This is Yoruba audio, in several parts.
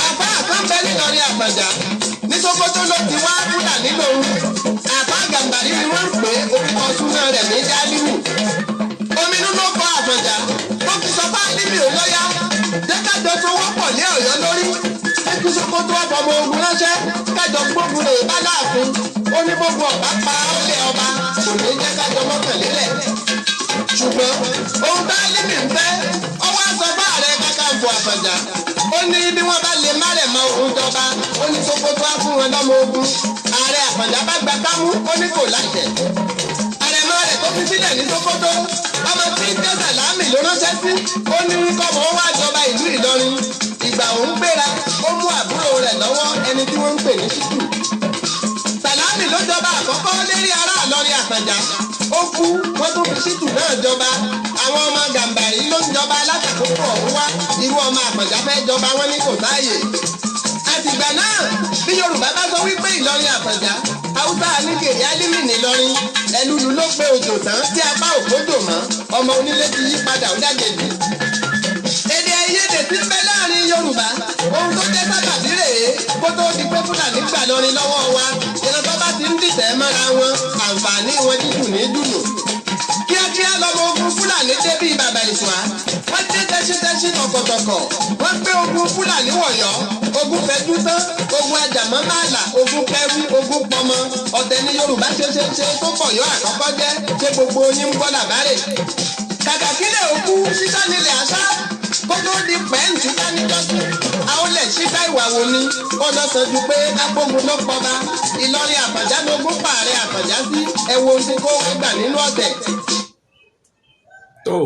àbá àkànbẹ nílọrin Àfọ̀njá ní Sókótó ló ti wá Fúlàní lòun àbá Gàmbàrí ni wọ́n ń pè orúkọ súná rẹ̀ ní Jálíwù. Ominú ló kọ Àfọ̀njá tó fi sọ bá níbi òlọ́yà jẹ́kájọ sowọ́ pọ̀ lé Ọ̀yọ́ lórí kí Sókótó ọmọ ogun ránṣẹ́ kájọ gbógun lè bá láàfin ó ní gbogbo ọ̀pá pa ọ́lẹ̀ ọba kò ní jẹ́ kájọ mọ́kànlélẹ̀. Ṣùgbọ́n ohun tá níbi ń fẹ́ ọwọ́ àṣọ bá Ààrẹ Kakanfò Àfọ̀njá ó ní bí wọ́n bá lè má rẹ̀ mọ òun jọba ó ní Sókótó á fún wọn lọ́mọ ogun. Ààrẹ Àfọ̀njá bá gba kámú ó ní kò láṣẹ. Àrẹ̀mọ rẹ̀ tó fi sílẹ̀ ní Sókótó ọmọ tí ń jẹ́ Sàlámì ló ránṣẹ́ sí ó ní kọ́mọ wá jọba ìlú Ìlọrin. Ìgbà òun gbéra ó mú àbúrò rẹ̀ lọ́wọ́ ẹni tí wọ́n ń pè ní Ṣítù. Sàlámì ló jọba àkọ́kọ́ lérí ará Ìlọrin Àfọ̀njá ó kú wọ́n tún fi Ṣítù náà jọba. Àwọn ọmọ Gàmbàrí ló ń jọba látàkókò ọ̀hún wá irú ọmọ Àfọ̀njá fẹ́ jọba wọn ní kò sáàyè. Àtìgbà náà bí Yorùbá bá sọ wípé Ìlọrin Àfọ̀njá Haúsá Aníkèrè Álímì nìlọrin ẹlúlu ló gbé òjò tán tí apá òkójò mọ́ ọmọ onílé ti yí padà ó dàgẹ̀dì. Èdè àìyedè tí ń bẹ láàrin Yorùbá ohun tó jẹ́ sábàbí rèé kó tó di pé Fúlàní gbà lọrin lọ́wọ́ wa ìran tó bá ti ń dìtẹ̀ mọ́ra wọn àǹfààní wọn dídùn ní dùnú. Kíákíá lọmọ ogun Fúlàní dé bíi bàbá ìṣùá wọ́n dé tẹ́sítẹ́sí tọkọ̀tọkọ̀ wọ́n gbé ogun Fúlàní wọ̀yọ́ ogun fẹjú tán ogun ajàmọ́ máàlà ogun kẹrù ogun pọmọ ọ̀tẹ̀ ní Yorùbá ṣe tó pọ̀ yọ àkọ́kọ́ jẹ́ ṣé gbogbo yín ń gbọ́ làbárè. Kàkà kílẹ̀ òkú ṣíṣá nílẹ̀ àṣà kó tó di pẹ́ǹtì dánidọ́sí àwọn lè ṣíṣá ìwà wo ni kó lọ sọ ju pé agbógun ló pọba Ìlọrin Àfọ̀njá lógún pààrẹ Àfọ̀njá sí ẹ̀wọ̀n tí kò gbà nínú ọ̀tẹ̀. tó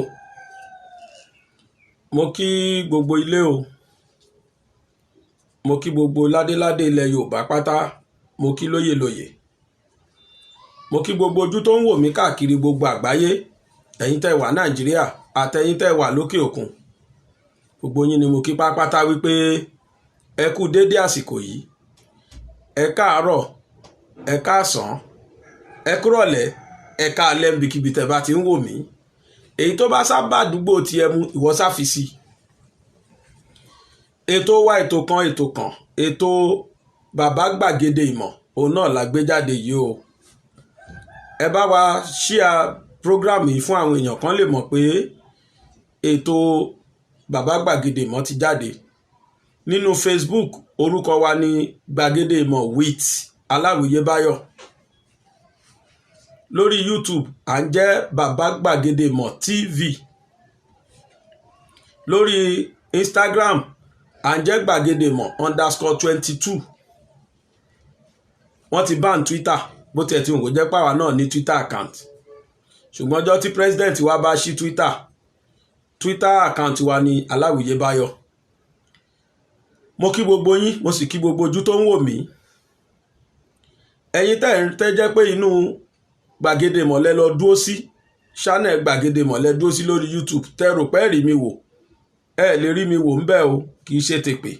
mo kí gbogbo ilé o mo kí gbogbo ládéládé ilẹ̀ Yorùbá pátá mo kí lóyè lóyè mo kí gbogbo ojú tó ń wò mí káàkiri gbogbo àgbáyé ẹ̀yin tẹ́ wà Nàìjíríà àtẹ̀yin tẹ́ wà lókè òkun gbogbo yín ni mo kí pápátá wípé ẹ kú dédé àsìkò yìí ẹ káàárọ̀ ẹ káàsán ẹ kúrọ̀lẹ́ ẹ káalẹ́ níbikíbi tẹ́ bá ti ń wò mí èyí tó bá sábà àdúgbò tí ẹ mú ìwọ sáfìsì ètò wa ètò kan ètò bàbá gbàgede ìmọ̀ òun náà la gbé jáde yìí o ẹ bá wa ṣíà program yìí fún àwọn èèyàn kan lè mọ̀ pé ètò bàbá gbàgede ìmọ̀ ti jáde nínú Facebook orúkọ wa ní gbàgede ìmọ̀ with Aláwìyé Báyọ̀ lórí YouTube à ń jẹ́ bàbá gbàgede ìmọ̀ TV lórí Instagram à ń jẹ́ gbàgede ìmọ̀ _22 wọ́n ti ban Twitter bó tiẹ̀ tí wọn kò jẹ́ pàwá náà ní Twitter account ṣùgbọ́n ọjọ́ tí president wa bá ṣí Twitter account wa ní Aláwìyé Báyọ̀. Mo kí gbogbo yín mo sì kí gbogbo ojú tó ń wò mí ẹ̀yin tẹ́ jẹ́ pé inú gbàgede ìmọ̀ lẹ lọ dúró sí channel gbàgede ìmọ̀ lẹ dúró sí lórí YouTube tẹ́ rò pé rí mi wò ẹ lè rí mi wò ń bẹ̀ o kì í ṣe tèpè.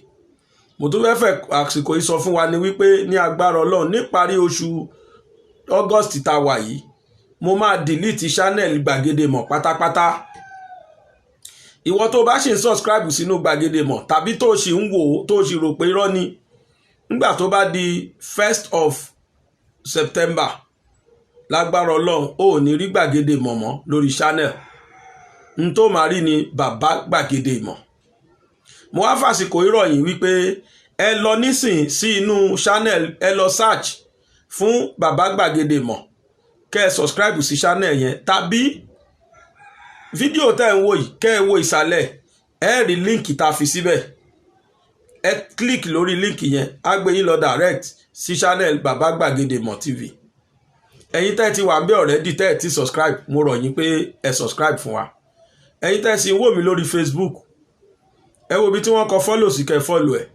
Mo tún fẹ́ àsìkò yìí sọ fún wa ni wípé ní agbára Ọlọ́run níparí oṣù August tá wà yìí mo máa delete channel gbàgede ìmọ̀ pátápátá. Ìwọ tó bá ṣì ń subscribe sínú gbàgede ìmọ̀ tàbí tó ṣì ń wò tó ṣì rò pé irọ́ ni nígbà tó bá di 1st of September lágbára Ọlọ́run ò ní rí gbàgede ìmọ̀ mọ́ lórí channel n tó máa rí ni bàbá gbàgede ìmọ̀. Mo wá fàsìkò ìròyìn wípé ẹ lọ nísìn sí inú channel ẹ lọ search fún bàbá gbàgede ìmọ̀ kẹ́ ẹ subscribe sí channel yẹn tàbí fídíò tẹ́ ń wò yìí kẹ́ ẹ wo ìsàlẹ̀ ẹ rí líǹkì tá a fi síbẹ̀ ẹ click lórí líǹkì yẹn á gbé yín lọ direct sí channel bàbá gbàgede ìmọ̀ TV. Ẹ̀yin tẹ́ ti wà ń bẹ̀ already tẹ́ ti subscribe mo rọ̀ yín pé ẹ subscribe fún wa. Ẹ̀yin tẹ́ sì ń wò mí lórí Facebook ẹ wo bí tí wọ́n kọ follow sí kẹ́ follow ẹ̀.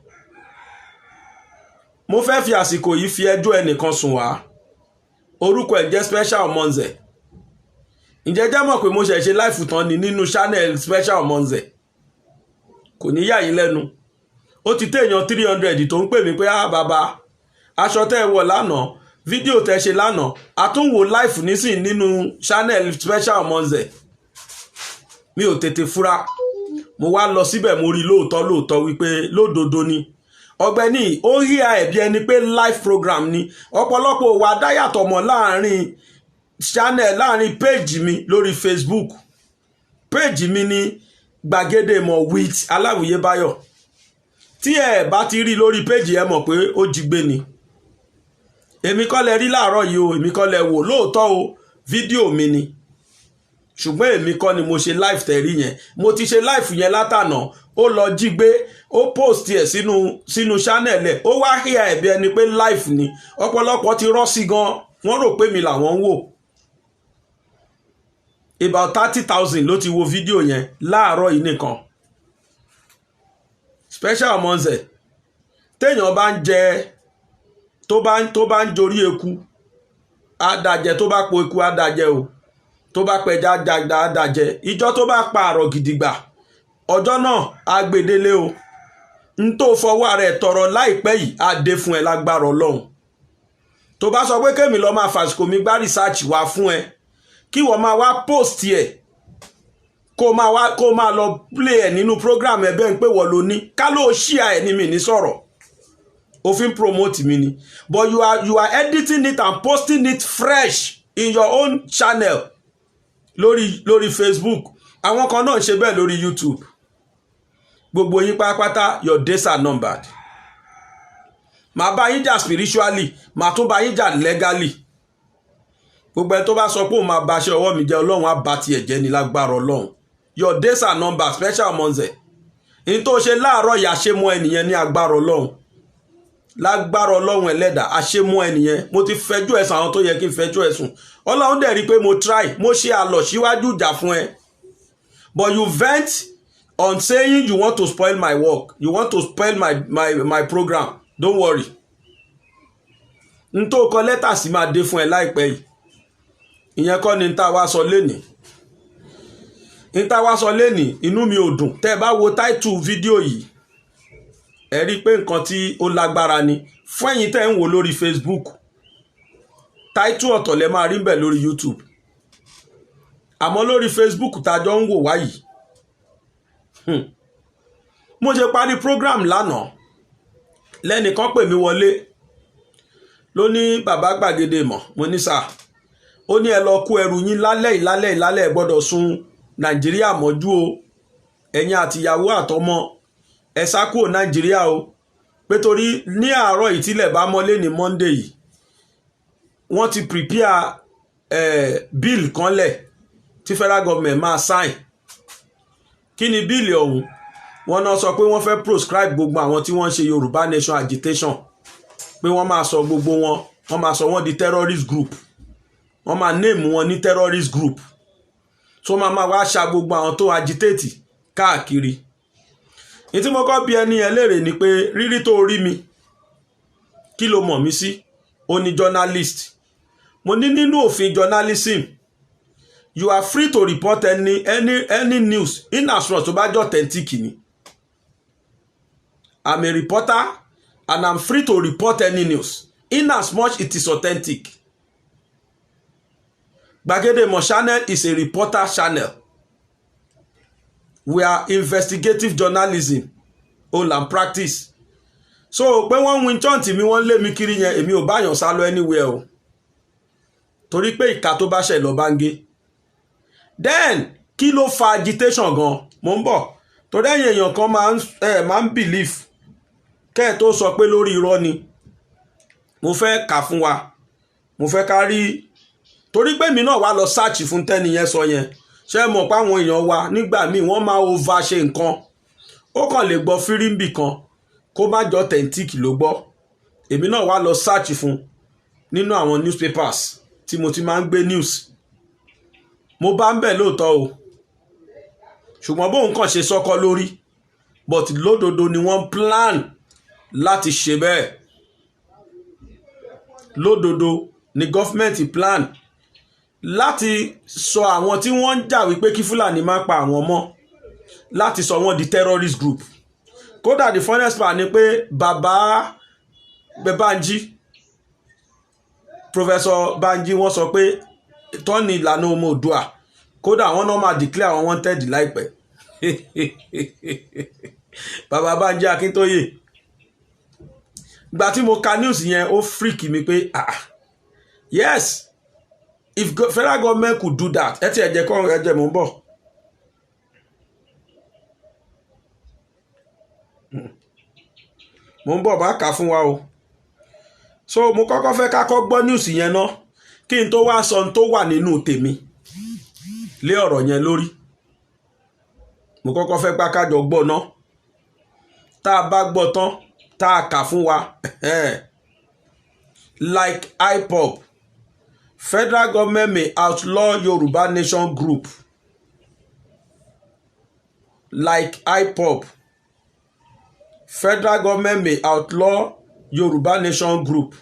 Mo fẹ́ fi àsìkò yìí fi ẹjọ́ ẹnìkan sùn wá orúkọ ẹ̀ jẹ́ Special Omonze. Ǹjẹ́ jẹ́ mọ̀ pé mo ṣẹ̀ṣẹ̀ láìfù tán ni nínú channel Special Omonze kò ní yà yín lẹ́nu ó ti téèyàn 300 tó ń pè mí pé bàbá aṣọ tẹ́ ẹ wọ̀ lánàá fídíò tẹ́ ṣe lánàá àtúnwò láìfù nísìn nínú channel Special Omonze. Mi ò tètè fura mo wá lọ síbẹ̀ mo rí lóòótọ́ wípé lódodo ni ọ̀gbẹ́ni ó rí ẹ̀bí ẹni pé live program ni ọ̀pọ̀lọpọ̀ wà dáyàtọ̀ mọ́ láàrin channel láàrin page mi lórí Facebook page mi ní Gbàgede Ìmọ̀ with Aláwìyé Báyọ̀ tí ẹ bá ti rí lórí page ẹ mọ̀ pé ó jí gbé ni èmi kọ́ lẹ rí láàárọ̀ yìí o èmi kọ́ lẹ wò lóòótọ́ o fídíò mi ni ṣùgbọ́n èmi kọ́ ni mo ṣe live tẹ̀rí yẹn mo ti ṣe live yẹn látànà ó lọ jí gbé ó post ẹ̀ sínú channel ẹ̀ ó wá híà ẹ̀bí ẹni pé live ni ọ̀pọ̀lọpọ̀ ti rọ́ sí gan wọ́n rò pé mi làwọn ń wò about 30,000 ló ti wo fídíò yẹn láàárọ̀ yìí nìkan special monze téèyàn bá ń jẹ tó bá ń jorí eku àdàjẹ tó bá po eku àdàjẹ o tó bá pẹja jàgbà àdàjẹ ìjọ tó bá pa àrọ̀ gidigba ọjọ́ náà agbèdélé o n tó fọwọ́ rẹ̀ tọrọ láìpẹ́ yìí á dé fún ẹ lágbára Ọlọ́run tó bá sọ pé kémi lọ máa fàsìkò mi gbá research wá fún ẹ kí wọ́n máa wá post ẹ̀ kó máa lọ play ẹ̀ nínú program ẹ̀ bẹ́ẹ̀ ń pé wọ́n ló ní ká ló ṣíà ẹ̀ ní mi ní sọ̀rọ̀ òfin promote mi ni but you are editing it and posting it fresh in your own channel lórí Facebook àwọn kan náà ṣe bẹ́ẹ̀ lórí YouTube gbogbo yín pátápátá your days are numbered màá bá yín jà spiritually màá tún bá yín jà legally gbogbo ẹ tó bá sọ pé òun máa baṣẹ́ ọwọ́ mi jẹ́ Ọlọ́run á bá tiẹ̀ jẹ́ ní lágbára Ọlọ́run your days are numbered special monze ní tó ṣe láàárọ̀ yà ṣe mọ́ ẹnìyẹn ní agbára Ọlọ́run lágbára Ọlọ́run ẹlẹ́dà àṣemọ́ ẹnìyẹn mo ti fẹjọ́ ẹ̀sùn àwọn tó yẹ kí n fẹjọ́ ẹ̀sùn Ọlọ́run dẹ̀ rí pé mo try mo ṣe àlọ́ síwájú ìjà fún ẹ but you vent on saying you want to spoil my work you want to spoil my program don't worry n tó kọ lẹ́tà sí máa dé fún ẹ láìpẹ́ yìí ìyẹn kọ́ ni n ta wá sọ lénìí inú mi ò dùn tẹ́ ẹ bá wo title fídíò yìí ẹ rí pé nǹkan tí ó lágbára ni fún ẹ̀yin tẹ́ ń wò lórí Facebook title ọ̀tọ̀ lẹ máa rí bẹ̀ lórí YouTube àmọ́ lórí Facebook tájọ́ ń wò wáyìí mo ṣe parí program lánàá lẹ́nìkan pè mí wọlé ló ní bàbá Gbàgede Ìmọ̀ mo ní sáà ó ní ẹ lọ kó ẹrù yín lálẹ́ gbọ́dọ̀ sùn Nàìjíríà mọ́jú o ẹ̀yin àtìyàwó àtọmọ ẹ sá kúrò Nàìjíríà o pé torí ní àárọ̀ ìtílẹ̀ bá mọ́lé ní Monday yìí wọ́n ti prepare bill kan lẹ̀ tí federal government máa sign kí ni bíìlì ọ̀hún wọ́n náà sọ pé wọ́n fẹ́ proscribe gbogbo àwọn tí wọ́n ń ṣe Yorùbá nation agitation pé wọ́n máa sọ gbogbo wọ́n máa sọ wọ́n di terrorist group wọ́n máa name wọn ní terrorist group so máa wá ṣa gbogbo àwọn tó agitate káàkiri ní tí mo kọ́ bí ẹni yẹn léèrè ni pé rírí tó rí mi kí ló mọ̀ mí sí ó ní journalist mo ní nínú òfin journalism you are free to report any news in as much tó bá jẹ́ authentic ni I'm a reporter and I'm free to report any news in as much it is authentic. Gbàgede Ìmọ̀ channel is a reporter channel. We are investigative journalism all and practice. So pé wọ́n win chọ́ǹtì mi wọ́n lé mi kiri yẹn èmi ò báyàn sá lọ anywhere o torí pé ìka tó bá ṣe lọ bá ń gé. Then kí ló fa agitation gan mo ń bọ̀ torí ẹ̀yìn èèyàn kan máa ń believe kẹ́ ẹ̀ tó sọ pé lórí irọ́ ni mo fẹ́ kà fún wa mo fẹ́ ká rí torí pé mi náà wá lọ search fún tẹ́niyẹn sọ yẹn ṣé mọ̀ páwọn èèyàn wa nígbà míì wọ́n máa over ṣe nǹkan ó kàn lè gbọ́ fírímbì kan kó má jọ authentic ló gbọ́ èmi náà wá lọ search fún nínú àwọn newspapers tí mo ti máa ń gbé news mo bá ń bẹ̀ lóòótọ́ o ṣùgbọ́n bóun kàn ṣe sọ́kọ́ lórí but lódodo ni wọ́n plan láti ṣe bẹ́ẹ̀ lódodo ni gọ́fìmẹ̀ntì plan láti sọ àwọn tí wọ́n ń jà wípé kí Fúlàní má pa àwọn mọ́ láti sọ wọ́n di terrorist group kódà the funniest part ni pé bàbá Banji Professor Banji wọ́n sọ pé tọ́ni ìlànà ọmọ Oòduà kódà wọ́n náà máa declare àwọn wanted láìpẹ́ bàbá Bánjí Akíntóyè ìgbà tí mo ka news yẹn ó freak mi pé yes if federal government could do that ẹ ti ẹ̀jẹ̀ kọ́ ẹ̀jẹ̀ mò ń bọ̀. mo ń bọ̀ bá kà fún wa o so mo kọ́kọ́ fẹ́ ká kọ́ gbọ́ news yẹn ná kí n tó wá sọ ohun tó wà nínú tèmi lé ọ̀rọ̀ yẹn lórí mo kọ́kọ́ fẹ́ pa kájọ gbọ́ ná tá a bá gbọ́ tán tá a kà fún wa like IPOB federal government may outlaw Yoruba Nation group like IPOB federal government may outlaw Yoruba Nation group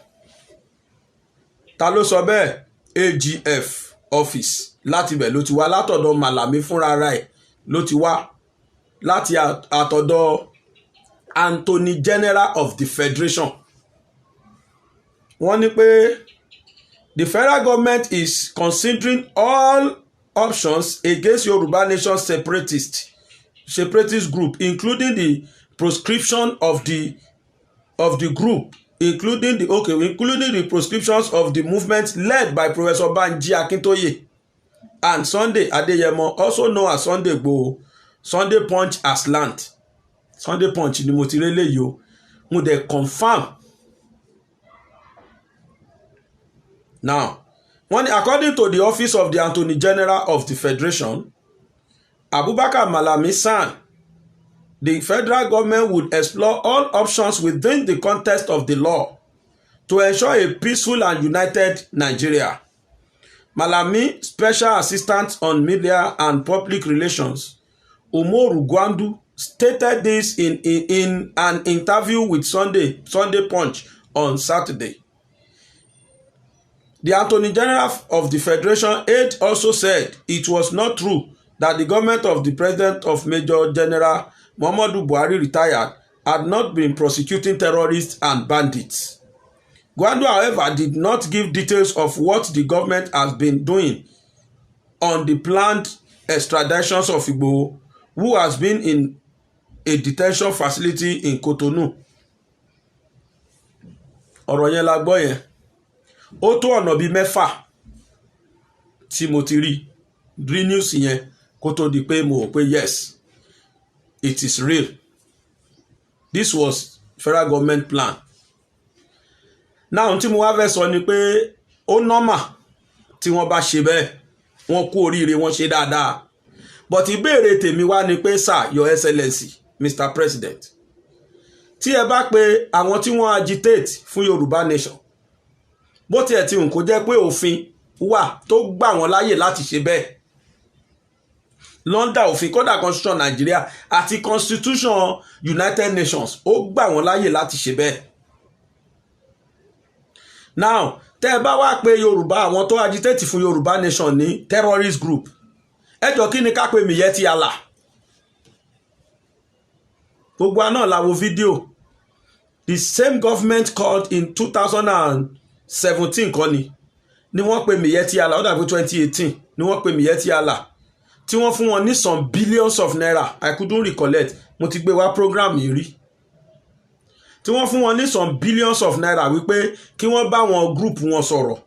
ta ló sọ bẹ́ẹ̀ AGF office láti bẹ̀ ló ti wá látọ̀dọ̀ Malami fúnra rẹ̀ ló ti wá láti àtọ̀dọ̀ Attorney General of the Federation wọ́n ní pé the federal government is considering all options against Yoruba Nation separatist group including the proscription of the group including the proscriptions of the movement led by Professor Banji Akintoye and Sunday Adeyemo, also known as Sunday Igboho. Sunday Punch as land. Sunday Punch ni mo ti rele yìí o mo dey confirm now according to the office of the Attorney General of the Federation, Abubakar Malami san, the federal government would explore all options within the context of the law to ensure a peaceful and united Nigeria. Malami, Special Assistant on Media and Public Relations, Umoru Gwandu, stated this in an interview with Sunday Punch on Saturday. The Attorney General of the Federation aide also said it was not true that the government of the President of Major General Muhammadu Buhari retired had not been prosecuting terrorists and bandits. Gwandu, however, did not give details of what the government has been doing on the planned extraditions of Igboho, who has been in a detention facility in Cotonou. Ọ̀rọ̀ yẹn la gbọ́ yẹn. Ó tó ọ̀nà bíi mẹ́fà tí mo ti rí news yẹn kó tó di pé mo rò pé yes, it is real. This was federal government plan. Now tí mo wá fẹ́ sọ ni pé ó normal tí wọ́n bá ṣe bẹ́ẹ̀ wọ́n kú oríire wọ́n ṣe dáadáa. But ìbéèrè tèmi wá ni pé sir, your excellency, Mr. President, tí ẹ bá pe àwọn tí wọ́n agitate fún Yorùbá Nation, bó tiẹ̀ tí n kò jẹ́ pé òfin wà tó gbà wọ́n láyè láti ṣe bẹ́ẹ̀ lọ́ndà òfin kódà constitution Nigeria àti constitution United Nations ó gbà wọ́n láyè láti ṣe bẹ́ẹ̀. Now tẹ́ ẹ bá wá pé Yorùbá àwọn tó agitate fún Yorùbá Nation ní terrorist group, ẹ jọ kí ni ká pè Miyetti Allah? Gbogbo àná la wo fídíò. The same government called in 2017 kọ́ ni wọ́n pè Miyetti Allah, ó dàbí 2018 ni wọ́n pè Miyetti Allah tí wọ́n fún wọn ní some billions of naira. I couldn't recollect, mo ti gbé wá program yìí rí. Tí wọ́n fún wọn ní some billions of naira wípé kí wọ́n bá wọn group wọn sọ̀rọ̀,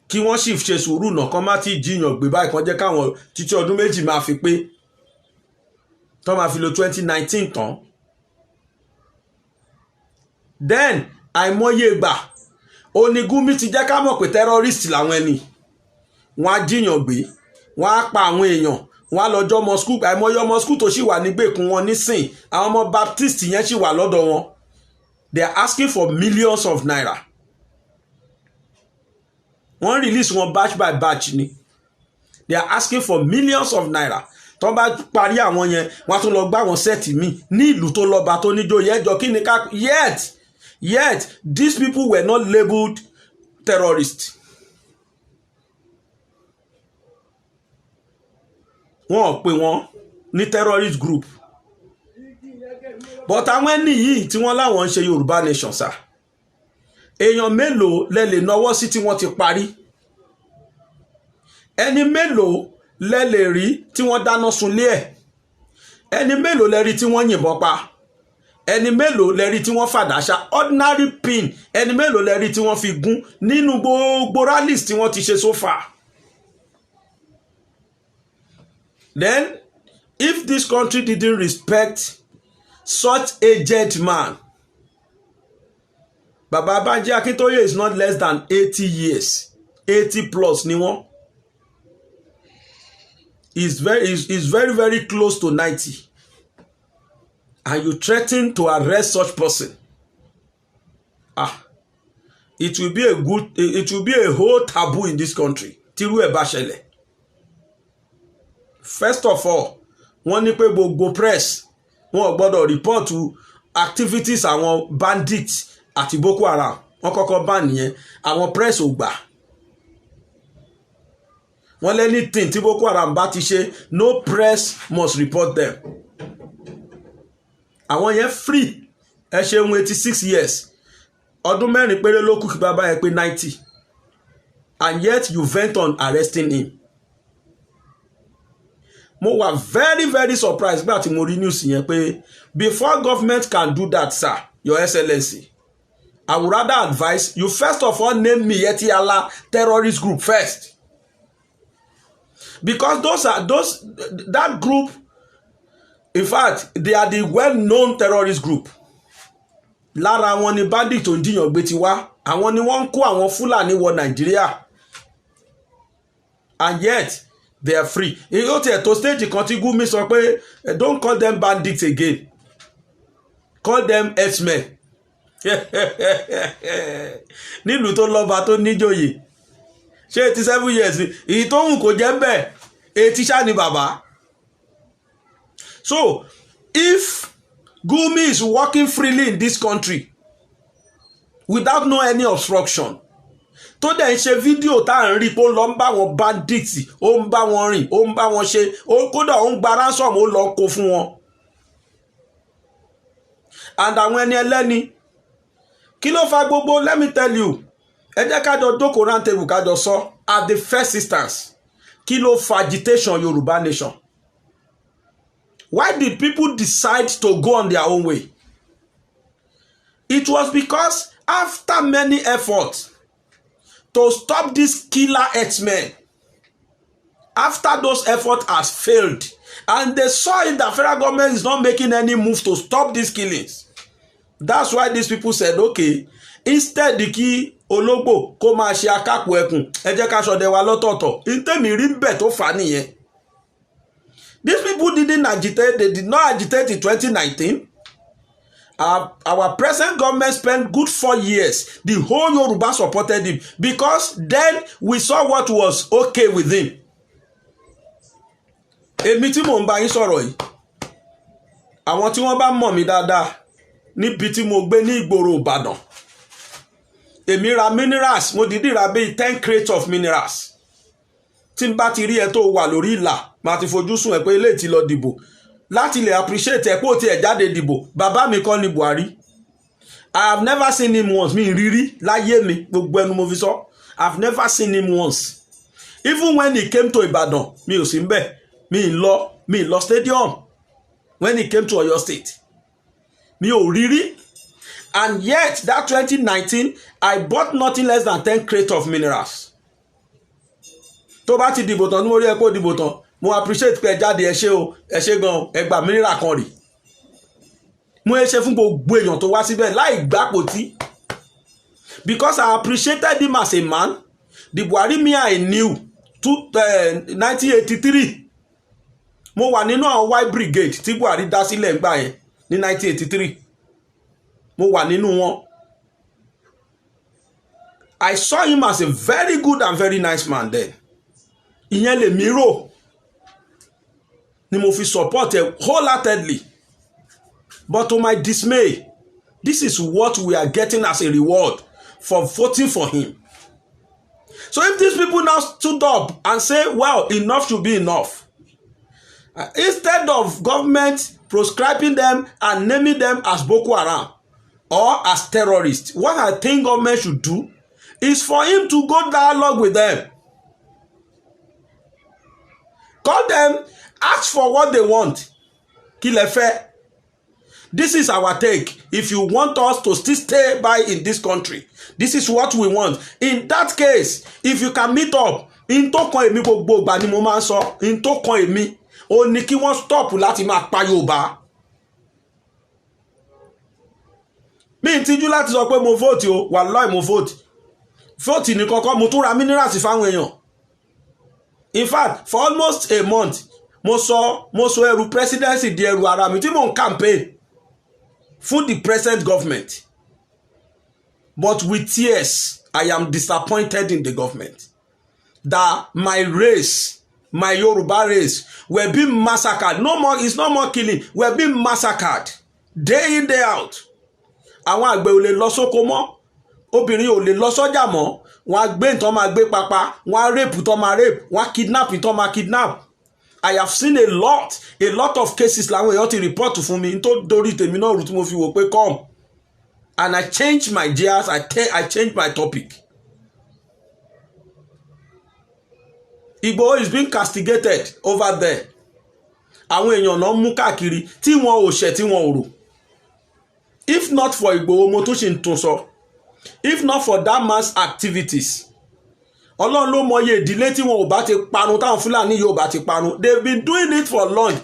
kí wọ́n sì ṣe sùúrù náà kán má ti jiyàn gbé báyìí kan jẹ́ káwọn títí ọdún méjì máa fi pé tó máa fi lo 2019 tán. Then àìmọye ìgbà onígúnmi ti jẹ́ ká mọ̀ pé terrorist làwọn ẹni, wọ́n á jiyàn gbé, wọ́n á pa àwọn èèyàn, wọ́n á lọ́jọ́ ọmọ skul. àìmọye ọmọ skul tó sì wà nígbèkùn wọn nísìn, àwọn ọmọ Baptist yẹn sì wà lọ́dọ̀ wọn. They are asking for millions of naira. Wọ́n release wọn batch by batch ni. They are asking for millions of naira. Tó bá parí àwọn yẹn wọ́n tún lọ gbá wọn sẹ́ẹ̀tì mi ní ìlú tó lọ́ba tó níjòyè. Ẹjọ́ kí ni ká yet these people were not labelled terrorists. Wọ́n pè wọ́n ní terrorist group. But àwọn ẹni yìí tí wọ́n láwọn ń ṣe Yorùbá Nation sá, èèyàn mélòó lẹ lè náwó sí tí wọ́n ti parí? Ẹni mélòó lẹ lè rí tí wọ́n dáná sunlé ẹ̀ ẹni mélòó lẹ́rí tí wọ́n yìnbọn pa, ẹni mélòó lẹ́rí tí wọ́n fàdáṣà, ordinary pin ẹni mélòó lẹ́rí tí wọ́n fi gún nínú gbogbo rallies tí wọ́n ti ṣe so far. Then if this country didn't respect such aged man, Baba Banji Akintoye is not less than 80 years, 80 plus ni wọ́n. Is very very close to 90, and you threaten to arrest such person. It will be a whole taboo in this country. Tiru ẹ̀ bá ṣẹlẹ̀. First of all, wọ́n ní pé gbogbo press wọ́n gbọ́dọ̀ report to activities àwọn bandits àti Boko Haram. Wọ́n kọ́kọ́ ban nìyẹn, àwọn press ò gbà. Wọ́n lẹ́ni tí Boko Haram bá ti ṣe, no press must report them. Àwọn yẹn free. Ẹ ṣe 86 years. Ọdún mẹ́rin péré ló kù kí bàbá yẹn pé 90. And yet you went on arresting him. Mo wà very very surprised gbà tí mo rí news yẹn pé before government can do that, sir, your excellency, I would rather advise you first of all name Miyetti Allah terrorist group first. Because that group, in fact, they are the well-known terrorist group. Lára wọn ni bandit tó ń jiyàn gbé ti wá, àwọn ni wọ́n ń kó àwọn Fúlàní wọ Nàìjíríà. And yet they are free. Ó tiẹ̀ tó stage kan tí Gumi sọ pé don't call them bandits again, call them herdsmen. Nílùú tó lọ́ba tó níjòyè. Ṣé 87 years èyí tó hùn kò jẹ́ bẹ́ẹ̀, etí ṣá ni bàbá. So if Gumi is working freely in this country without no any obstruction, tó dẹ̀ ń ṣe fídíò tá à ń rí pé ó lọ ń bá wọn bandits, ó ń bá wọn rìn, ó ń bá wọn ṣe, kódà ó ń gba ransom, ó lọ kó fún wọn. And àwọn ẹni ẹlẹ́ni kí ló fa gbogbo, let me tell you, ẹ jẹ́ kájọ jókòó round table kájọ sọ at the first instance, kí ló fa agitation Yorùbá nation? Why did people decide to go on their own way? It was because after many efforts to stop these killer herdsmen, after those efforts has failed, and they saw it that federal government is not making any move to stop these killings, that's why these people said, okay, instead kí ológbò kó máa ṣe akápò ẹkùn, ẹ jẹ́ ká ṣọdẹ wa lọ́tọ̀ọ̀tọ̀. Ntẹ́mi rí bẹ́ẹ̀ tó fà á nìyẹn. These people didn't agitate, they did not agitate in 2019. Our present government spent good 4 years. The whole Yoruba supported him because then we saw what was okay with him. Èmi tí mò ń bá yín sọ̀rọ̀ yìí, àwọn tí wọ́n bá mọ̀ mí dáadáa níbi tí mo gbé ní ìgboro Ìbàdàn, èmi ra minerals, mo dìídì ra bíi 10 crates of minerals. Tí n bá ti rí ẹ tó wà lórí ìlà, màá ti fojú sùn ẹ pé ilé ti lọ dìbò láti lè appreciate ẹ pé ó ti ẹ̀ jáde dìbò. Bàbá mi kọ́ ni Buhari. I have never seen him once. Mi rírí láyé mi, gbogbo ẹnu mo fi sọ. I have never seen him once. Even when he came to Ibadan, mi ò sí ńbẹ̀. Mi lọ stadium. When he came to Oyo State, mi ò rírí. And yet that 2019, I bought nothing less than 10 crates of minerals. Tó bá ti dìbò tán ní mo rí ẹ kó dìbò tán, mo appreciate pé ẹ jáde, ẹ ṣé o, ẹ ṣé gan, ẹ gba mineral kan rí. Mo ẹ ṣe fún gbogbo èèyàn tó wá síbẹ̀ láì gbàpótí. Because I appreciated him as a man. The Buhari me I knew 1983. Mo wà nínú àwọn Y brigade tí Buhari dá sílẹ̀ ńgbà yẹn ní 1983. Mo wà nínú wọn. I saw him as a very good and very nice man then. Ìyẹn lè mi rò ni mo fi support ẹ wholeheartedly. But to my dismay, this is what we are getting as a reward for voting for him. So if these people now stood up and say, well, enough should be enough, instead of government proscribing them and naming them as Boko Haram or as terrorists, what I think government should do is for him to go dialogue with them. Call them, ask for what they want. kí lẹ fẹ́. This is our take. If you want us to still stay by in this country, this is what we want. In that case, if you can meet up, in tó kan èmi gbogbo ìgbà ni mo máa ń sọ, in tó kan èmi ó ní kí wọ́n stop láti máa pa Yorùbá. Mi ń tijú láti sọ pé mo vote o, wàláì mo vote. Vote ní kọ́kọ́ mo tún ra minerals fáwọn èèyàn. In fact, for almost a month, mo sọ ẹrù presidency di ẹrù ara mi tí mo ń campaign for the present government. But with tears, I am disappointed in the government. That my race, my Yoruba race, were being massacred. No more, it's no more killing. We're being massacred. Day in, day out. Àwọn àgbẹ̀ ò lè lọ sóko mọ́. Obìnrin ò lè lọ sọ́jà mọ́. Wọ́n á gbé ǹtọ́ máa gbé papa. Wọ́n á rape ǹtọ́ máa rape. Wọ́n á kidnap ǹtọ́ máa kidnap. I have seen a lot of cases làwọn èèyàn ti report fún mi tó dorí tèmi náà rú tí mo fi wò pé come, and I change my gears, I change my topic. Igboho is being castigated over there. Àwọn èèyàn náà mú káàkiri tí wọn ò ṣẹ̀ tí wọn ò rò. If not for Igboho, mo tún ṣì ń tún sọ, if not for that man's activities, Ọlọ́run ló mọye ìdílé tí wọn ò bá ti parun, táwọn Fúlàní yóò bá ti parun. They've been doing it for long.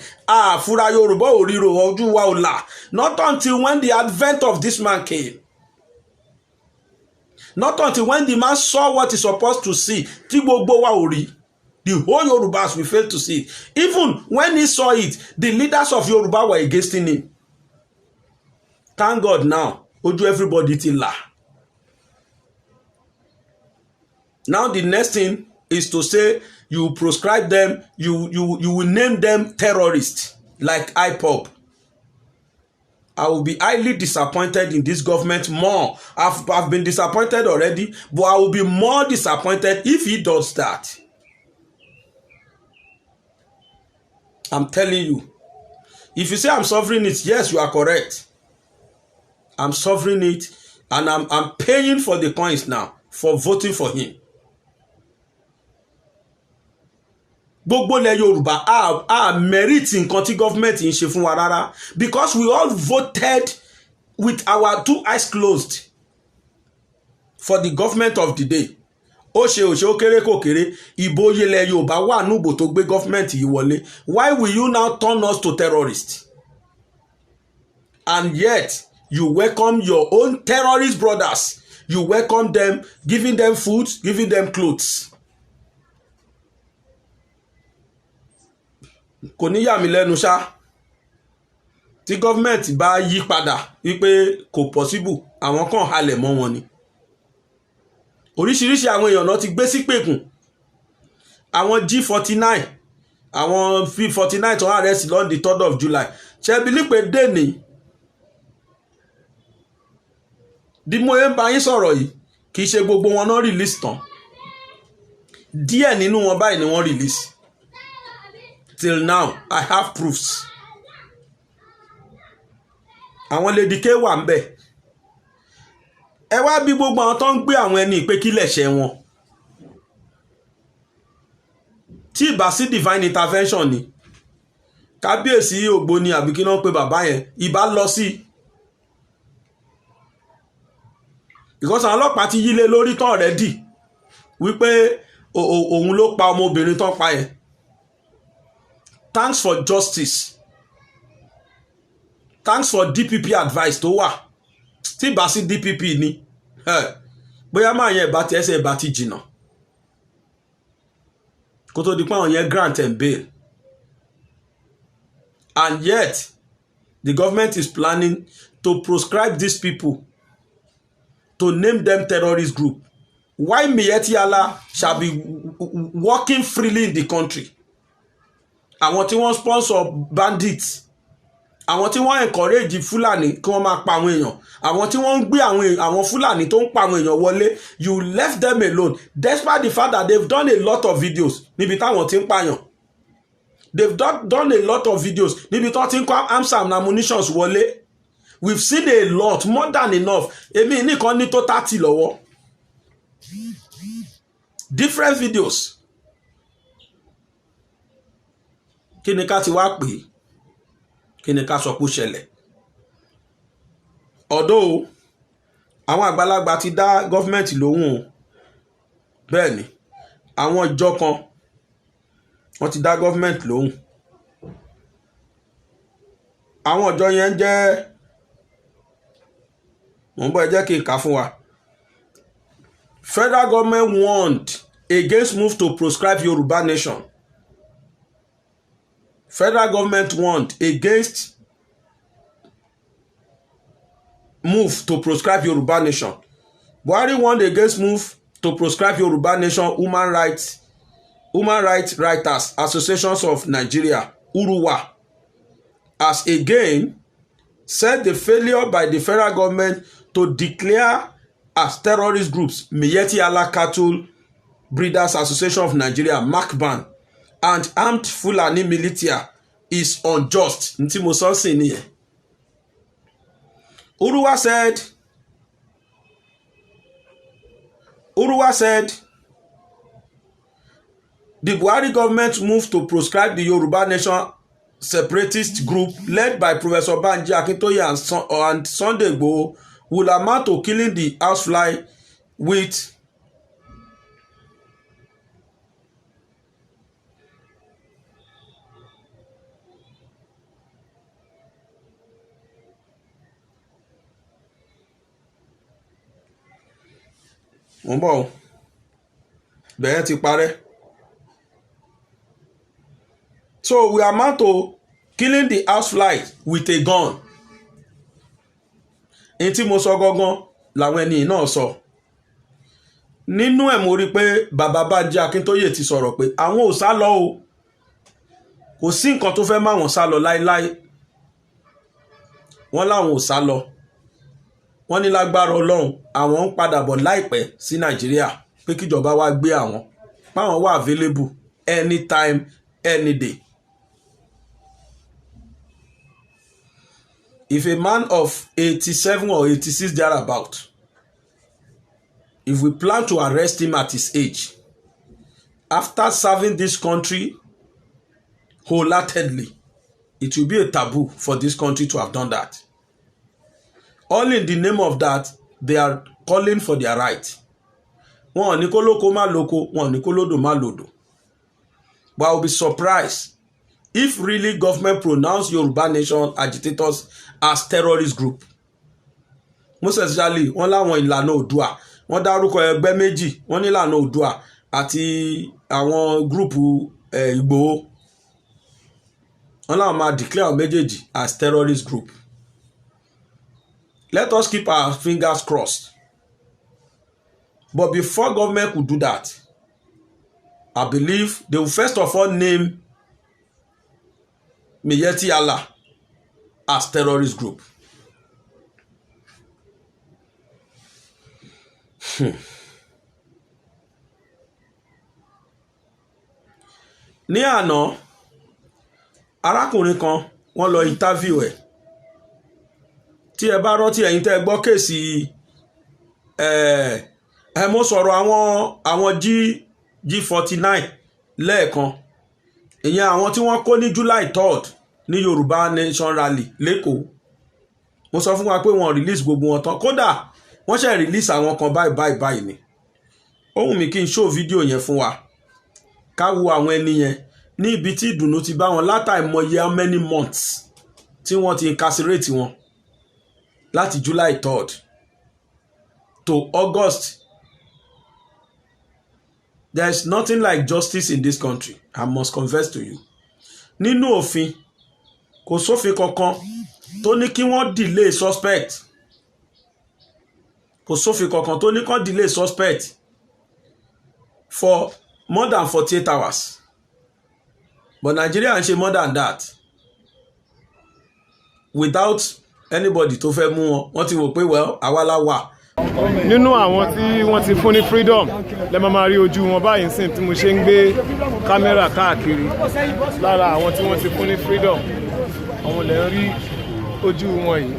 Fúra Yorùbá ò ríro, ojú wa ò là. Not until when the advent of this man came. Not until when the man saw what he's supposed to see. Tí gbogbo wa ò rí. The whole Yorubas will fail to see it. Even when he saw it, the leaders of Yoruba were against him. Thank God now, ojú everybody ti là. Now the next thing is to say you proscribe them, you will name them terrorists like IPOB. I will be highly disappointed in this government more. I've been disappointed already, but I will be more disappointed if he does that. I'm telling you. If you say I'm suffering it, yes, you are correct. I'm suffering it, and I'm paying for the coins now for voting for him. Gbogbo ilẹ̀ Yorùbá a merit nǹkan tí government ń ṣe fún wa rárá, because we all voted with our two eyes closed for the government of the day. Ó ṣe ó kéré kò kéré, ìbò ilẹ̀ Yorùbá wà núbò tó gbé government yìí wọlé. Why will you now turn us to terrorists? And yet you welcome your own terrorist brothers. You welcome them, giving them food, giving them clothes. Kò ní yà mí lẹ́nu ṣá tí government bá yí padà wípé kò possible, àwọn kan halẹ̀ mọ́ wọn ni. Oríṣiríṣi àwọn èèyàn náà ti gbé sípèkùn. Àwọn G49, àwọn V49 tó arrest on the 3rd of July. Ṣé believe pé dèní bí mo ń bá yín sọ̀rọ̀ yìí, kì í ṣe gbogbo wọn náà release tán. Díẹ̀ nínú wọn báyìí ni wọ́n release. Till now, I have proofs. Àwọn Lady K wà ńbẹ̀. Ẹ wá bí gbogbo àwọn tó ń gbé àwọn ẹni pé kí lẹ̀ṣẹ̀ wọn. Tí ìbá sí divine intervention ni, kábíyèsí Ògbóni àbí kí náà pé bàbá yẹn, ìbá lọ sí. Because àwọn ọlọ́pàá ti yílé lórí tán already wípé òun ló pa ọmọbìnrin tán pa yẹn. Thanks for justice. Thanks for DPP advice tó wà. Tí bá sí DPP ni, bóyá máa yẹn bá ti ẹsẹ̀ bá ti jìnnà. Kó tó di pé àwọn yẹn grant and bail. And yet, the government is planning to proscribe these people, to name them terrorist group. Why Miyetti Allah shall be working freely in the country? Àwọn tí wọ́n sponsor bandits, àwọn tí wọ́n encourage Fúlàní kí wọ́n máa pa àwọn èèyàn, àwọn tí wọ́n ń gbé àwọn Fúlàní tó ń pa àwọn èèyàn wọlé, you left them alone despite the fact that they've done a lot of videos níbi táwọn tí ń pààyàn. They've done a lot of videos níbi tó ti ń kó arms and ammunitions wọlé. We've seen a lot, more than enough. Èmi nìkan ní tó 30 lọ́wọ́. Different videos. Kí ni ká ti wá pè? kí ni ká sọ pé ó ṣẹlẹ̀. Although àwọn àgbàlagbà ti dá gọ́fìmẹ̀ntì lóhùn o, bẹ́ẹ̀ ni àwọn ìjọ kan wọ́n ti dá gọ́fìmẹ̀ntì lóhùn. Àwọn ìjọ yẹn jẹ́, mò ń bọ̀ ẹ jẹ́ kí n kà fún wa. Federal government warned against move to proscribe Yoruba nation. Federal government warned against move to proscribe Yoruba nation. Buhari warned against move to proscribe Yoruba nation. Human Rights Writers Associations of Nigeria, URUWA, has again said the failure by the federal government to declare as terrorist groups Miyetti Allah Cattle Breeders Association of Nigeria, MACBAN, and Armed Fulani Militia is unjust. Ntí mo sọ sí nìyẹn. Uruwa said the Buhari government moved to proscribe the Yoruba nation separatist group led by Professor Banji Akintoye and Sunday Igboho will amount to killing the housefly with wọ́n bọ̀ bẹ̀rẹ̀ ti parẹ́. So we amount to killing the housefly with a gun. Èyí tí mo sọ gangan làwọn ẹni náà sọ. Nínú ẹ̀ mo rí pé bàbá Bánjí Akíntóyè ti sọ̀rọ̀ pé àwọn ò sá lọ o. Kò sí nǹkan tó fẹ́ má wọn sá lọ láíláí. Wọ́n láwọn ò sá lọ. Wọ́n ní lágbára Ọlọ́run àwọn ń padà bọ̀ láìpẹ́ sí Nàìjíríà pé kíjọba wá gbé àwọn. Páwọn wà available anytime, any day. If a man of 87 or 86 thereabout, if we plan to arrest him at his age, after serving this country wholeheartedly, it will be a taboo for this country to have done that. All in the name of that, they are calling for their right. Wọ́n ní kó lóko má lóko, wọ́n ní kó lódò má lódò. But I will be surprised if really government pronounce Yoruba nation agitators as terrorist group. Most especially wọ́n láwọn ìlànà Oòduà, wọ́n dárúkọ ẹgbẹ́ méjì, wọ́n ní ìlànà Oòduà àti àwọn gúrùpù Ìgbòho. Wọ́n láwọn máa declare méjèèjì as terrorist group. Let us keep our fingers crossed. But before government could do that, I believe they will first of all name Miyetti Allah as terrorist group. Ní àná, arákùnrin kan wọ́n lọ interview ẹ̀. Tí ẹ bá rántí ẹ̀yin tẹ́ gbọ́ kéèsì mo sọ̀rọ̀ àwọn G49 lẹ́ẹ̀kan. Ìyẹn àwọn tí wọ́n kó ní July 3rd ní Yorùbá Nation Rally lẹ́kọ̀ọ́. Mo sọ fún wa pé wọ́n release gbogbo wọn tán. Kódà wọ́n ṣe release àwọn kan báyìí ni. Ó wù mí kí n show fídíò yẹn fún wa. Ká wo àwọn ẹni yẹn ní ibi tí ìdùnnú ti bá wọn látàìmọye how many months tí wọ́n ti incarcerate wọn. Láti July 3rd to August. There is nothing like justice in this country. I must confess to you. Nínú òfin, kò sófin kankan tó ní kí wọ́n delay suspect. Kò sófin kankan tó ní kí wọ́n delay suspect for more than 48 hours. But Nigeria ń ṣe more than that. Without anybody tó fẹ́ mú wọn, wọ́n ti wò pé well, àwa la wà. Nínú àwọn tí wọ́n ti fún ní freedom lẹ máa rí ojú wọn báyìí sìn tí mo ṣe ń gbé kámẹ́rà káàkiri. Lára àwọn tí wọ́n ti fún ní freedom, àwọn lè ń rí ojú wọn yìí.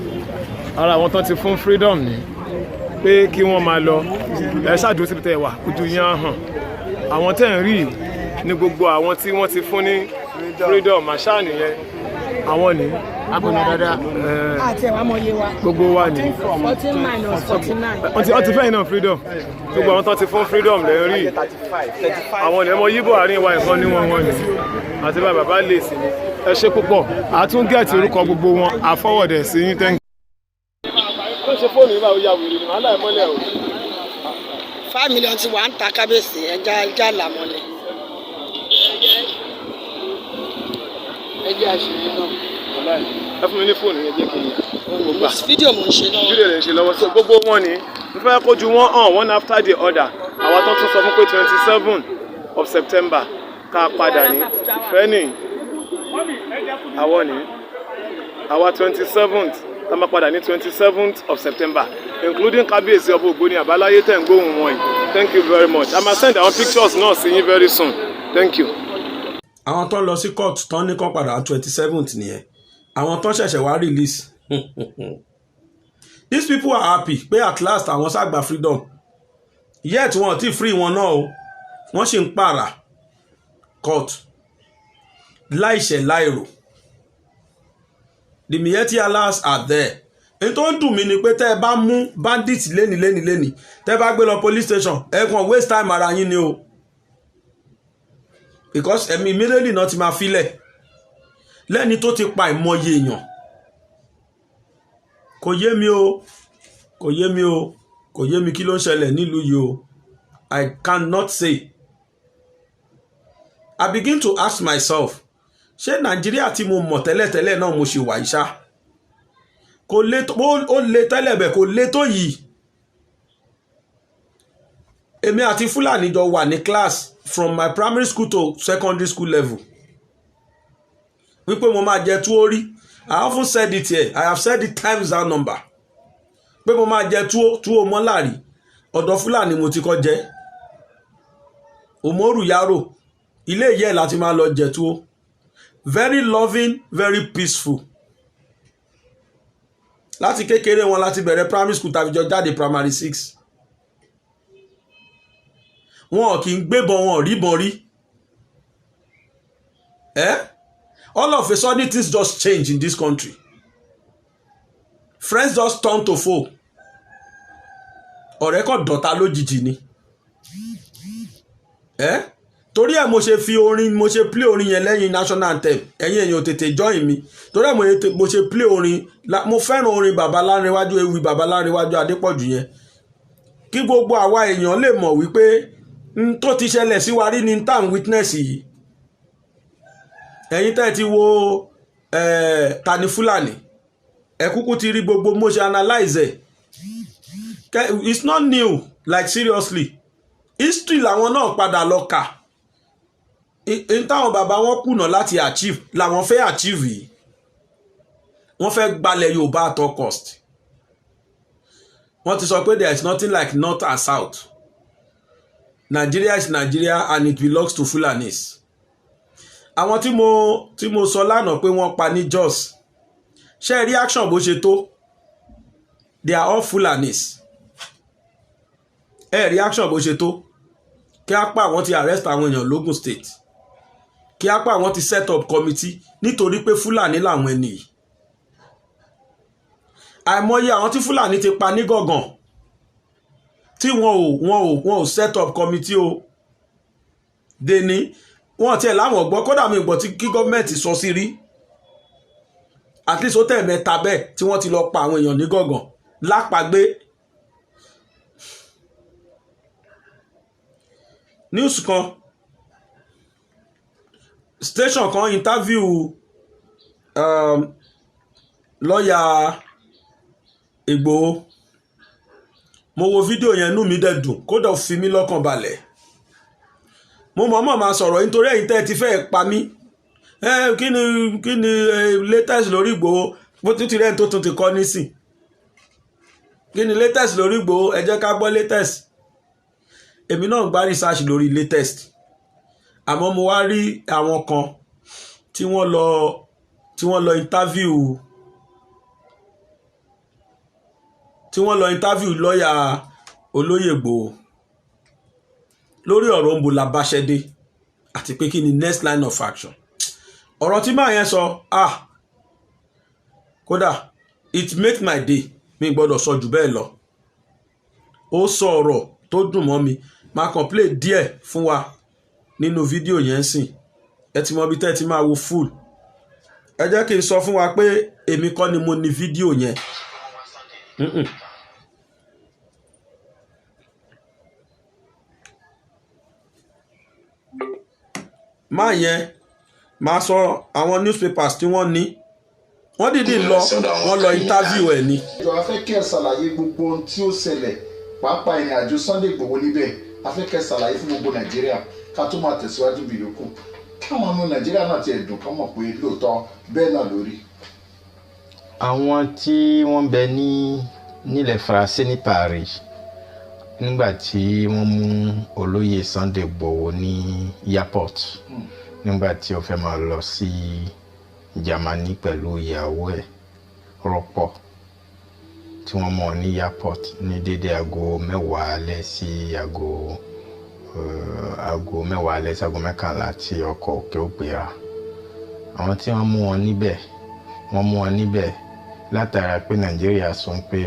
Ara àwọn tán ti fún freedom ni pé kí wọ́n máa lọ. Ẹ ṣáàdúró síbi tẹ́ ẹ wà, ojú yín á hàn. Àwọn tẹ́ ń rí ní gbogbo àwọn tí wọ́n ti fún ní freedom àṣà nìyẹn. Àwọn ni agbọ̀nà dáadáa. àti ẹ̀wà mọ iye wa. Gbogbo wa ni. 14 minus 49. Wọ́n ti fẹ́yìn náà freedom. Gbogbo àwọn tó ti fún freedom lẹ́ rí. Àwọn ọ̀nà ẹ̀mọ yíbò àárín wa nǹkan ní wọn ni. Àti bàbá lè sí ni. Ẹ ṣe púpọ̀. Àtún gẹ̀ẹ́tì orúkọ gbogbo wọn. Àfọwọ́dẹ̀ sí yín thank you. Ó ṣe fóònù yìí bá ó yà wèrè ni màá láì mọ́lẹ̀ o. 5 million ti wà ń ta kábíyèsí ẹja làmọ́lẹ̀. ẹjẹ́ àṣírí náà. Ẹ fún mi ní fóònù yẹn jẹ́ kí n yà. Fídíò mo ń ṣe lọ́wọ́. Fídíò lè ṣe lọ́wọ́ sí gbogbo wọn ni. Mo fẹ́ kójú wọn hàn one after the other. Àwa tó tún sọ fún pé 27 of September ká padà ní. Ìfẹ́ nì. Àwọ̀ ni. Àwa 27th ká máa padà ní 27th of September including kábíyèsí ọba Ògbóni àbáláyé tẹ̀ ń gbóhùn wọn yìí. Thank you very much. I must send our pictures náà sí yín very soon. Thank you. Àwọn tó ń lọ sí court tán ní kán padà 27th nìyẹn. Àwọn tó ń ṣẹ̀ṣẹ̀ wá release. These people are happy pé at last àwọn ṣàgbà freedom. Yet wọn ti free wọn náà o. Wọ́n sì ń pààrà court. Láìṣẹ̀ láìrò. The Miyetti Allahs are there. Èyí tó ń dùn mí ni pé tẹ́ ẹ bá mú bandit léni tẹ́ ẹ bá gbé lọ police station ẹ kàn waste time ara yín ni o. Because ẹ̀mí immediately náà ti máa filẹ̀ lẹ́ni tó ti pa ìmọye èèyàn. Kò yé mi o, kò yé mi o, kò yé mi kí ló ń ṣẹlẹ̀ nílùú yìí o. I cannot say. I begin to ask myself, ṣé Nàìjíríà tí mo mọ̀ tẹ́lẹ̀tẹ́lẹ̀ náà mo ṣe wà ìṣá? Kò lè tó, ó lè tẹ́lẹ̀ bẹ̀ kò lè tó yìí. Èmi àti Fúlàní jọ wà ní class from my primary school to secondary school level. Wípé mo máa jẹ túwó rí. I often said it here. I have said it times that number. Pé mo máa jẹ túwó mọ́láàrí. Ọ̀dọ̀ Fúlàní mo ti kọ́ jẹ. Òmòrù Yaro. Ilé ìyẹ́ láti máa lọ jẹ túwó. Very loving, very peaceful. Láti kékeré wọn láti bẹ̀rẹ̀ primary school tàbí jọ jáde primary 6. Wọn kì í gbébọn wọn ríbọn rí. All of a sudden things just change in this country. Friends just turn to foe. Ọ̀rẹ́ kò dọ̀tá lójijì ni. Torí ẹ̀ mo ṣe fi orin mo ṣe play orin yẹn lẹ́yìn national anthem. Ẹ̀yin èèyàn tètè join mi. Torí ẹ̀ mo ṣe play orin mo fẹ́ràn orin Bàbá Lárewájú ewì Bàbá Lárewájú Adépọ̀jù yẹn. Kí gbogbo àwa èèyàn lè mọ̀ wípé tó ti ṣẹlẹ̀ sí wa rí ní town witness yìí. Ẹ̀yin tẹ́ ti wo Tani Fúlàní ẹ kúkú ti rí gbogbo mo ṣe analyze ẹ̀. It's not new, like seriously. History làwọn náà padà lọ kà. In táwọn bàbá wọn kùnà láti achieve làwọn fẹ́ achieve yìí. Wọ́n fẹ́ gbalẹ̀ Yorùbá at all cost. Wọ́n ti sọ pé there is nothing like north and south. Nigeria is Nigeria and it belongs to Fulanis. Àwọn tí mo sọ lánàá pé wọ́n pa ní Jos. Ṣé reaction bó ṣe tó? They are all Fulanis. Reaction bó ṣe tó? Kí á pa àwọn ti arrest àwọn èèyàn l'Ogun State. Kí á pa àwọn ti set up committee nítorí pé Fúlàní làwọn ẹni yìí. Àìmọye àwọn tí Fúlàní ti pa ní Gàngàn tí wọn ò set up committee o. Deni wọn tiẹ̀ láwọn gbọ́ kódà mi gbọ́ tí kí gọ́ọ̀mẹ̀ntì sọ sí rí. At least ó tẹ̀ mẹ́ta bẹ́ẹ̀ tí wọ́n ti lọ pa àwọn èèyàn ní Gàngàn lápàgbé. News kan station kan interview lọ́yà Ìgbòho. Mo wo fídíò yẹn inú mi dẹ̀ dùn kódà fi mí lọ́kàn balẹ̀. Mo mọ̀ọ́mọ̀ máa sọ̀rọ̀ nítorí ẹ̀yin tẹ́ ti fẹ́ pa mí. Kí ni latest lórí Ìgbòho bó ti rẹ̀ tó tún ti kọ́ nísìn. Kí ni latest lórí Ìgbòho ẹ jẹ́ ká gbọ́ latest. Èmi náà gbá research lórí latest. Àmọ́ mo wá rí àwọn kan tí wọ́n lọ interview lọ́yà olóyè Ìgbòho lórí ọ̀rọ̀ ń bo làbáṣẹ́dé àti pé kí ni next line of action. Ọ̀rọ̀ tí máa yẹn sọ kódà it make my day mi gbọ́dọ̀ sọ jù bẹ́ẹ̀ lọ ó sọ ọ̀rọ̀ tó dùn mọ́ mi máa kàn play díẹ̀ fún wa nínú fídíò yẹn sìn ẹ ti mọ bí tẹ́ ti máa wo full ẹ jẹ́ kí n sọ fún wa pé èmi kọ́ ni mo ní fídíò yẹn máa yẹn máa sọ àwọn newspapers tí wọ́n ní wọ́n dìde lọ wọ́n lọ interview ẹ̀ ni. ìjọ afẹ́kẹ́ ṣàlàyé gbogbo ohun tí ó ṣẹlẹ̀ pàápàá ìrìn àjò Sunday Igboho níbẹ̀ afẹ́kẹ́ ṣàlàyé fún gbogbo Nàìjíríà ká tó máa tẹ̀síwájú bí yòókù káwọn ọmọ Nàìjíríà náà ti ẹ̀dùn kán mọ̀ pé lóòótọ́ bẹ́ẹ̀ náà lórí. àwọn tí wọ́n bẹ nílẹ̀ Faransé ní Paris nígbà tí wọ́n mú olóyè Sunday Igboho ní airport nígbà tí ó fẹ́ máa lọ sí Germany pẹ̀lú ìyàwó ẹ̀ rọ́pọ̀ tí wọ́n mú ní airport ní dédé aago 10 alẹ́ sí aago 10 alẹ́ sí aago 11 tí ọkọ̀ òkè ó gbéra. àwọn tí wọ́n mú wọn níbẹ̀ látara pé Nàìjíríà sọ pé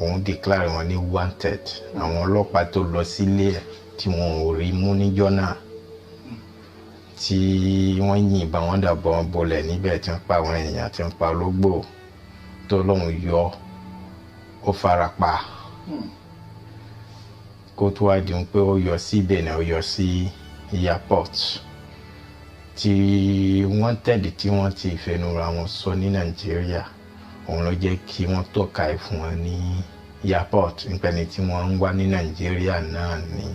òun declare wọn ní wanted àwọn ọlọ́pàá tó lọ sílé ẹ̀ tí wọn ò rí mú níjọ́ náà tí wọ́n yìnbọn wọn dàbọ̀ bolẹ̀ níbẹ̀ tí wọ́n pa àwọn èèyàn tí wọ́n pa ológbò tó lóun yọ ó fara pa kó tó wá di pé ó yọ sí Benin ó yọ sí airport tí wọ́n tẹ̀lé tí wọ́n ti fẹnura wọn sọ ní Nàìjíríà òun ló jẹ́ kí wọ́n tọ́ka ẹ̀ fún wọn ní airport nípa ẹni tí wọ́n ń wá ní Nàìjíríà náà ni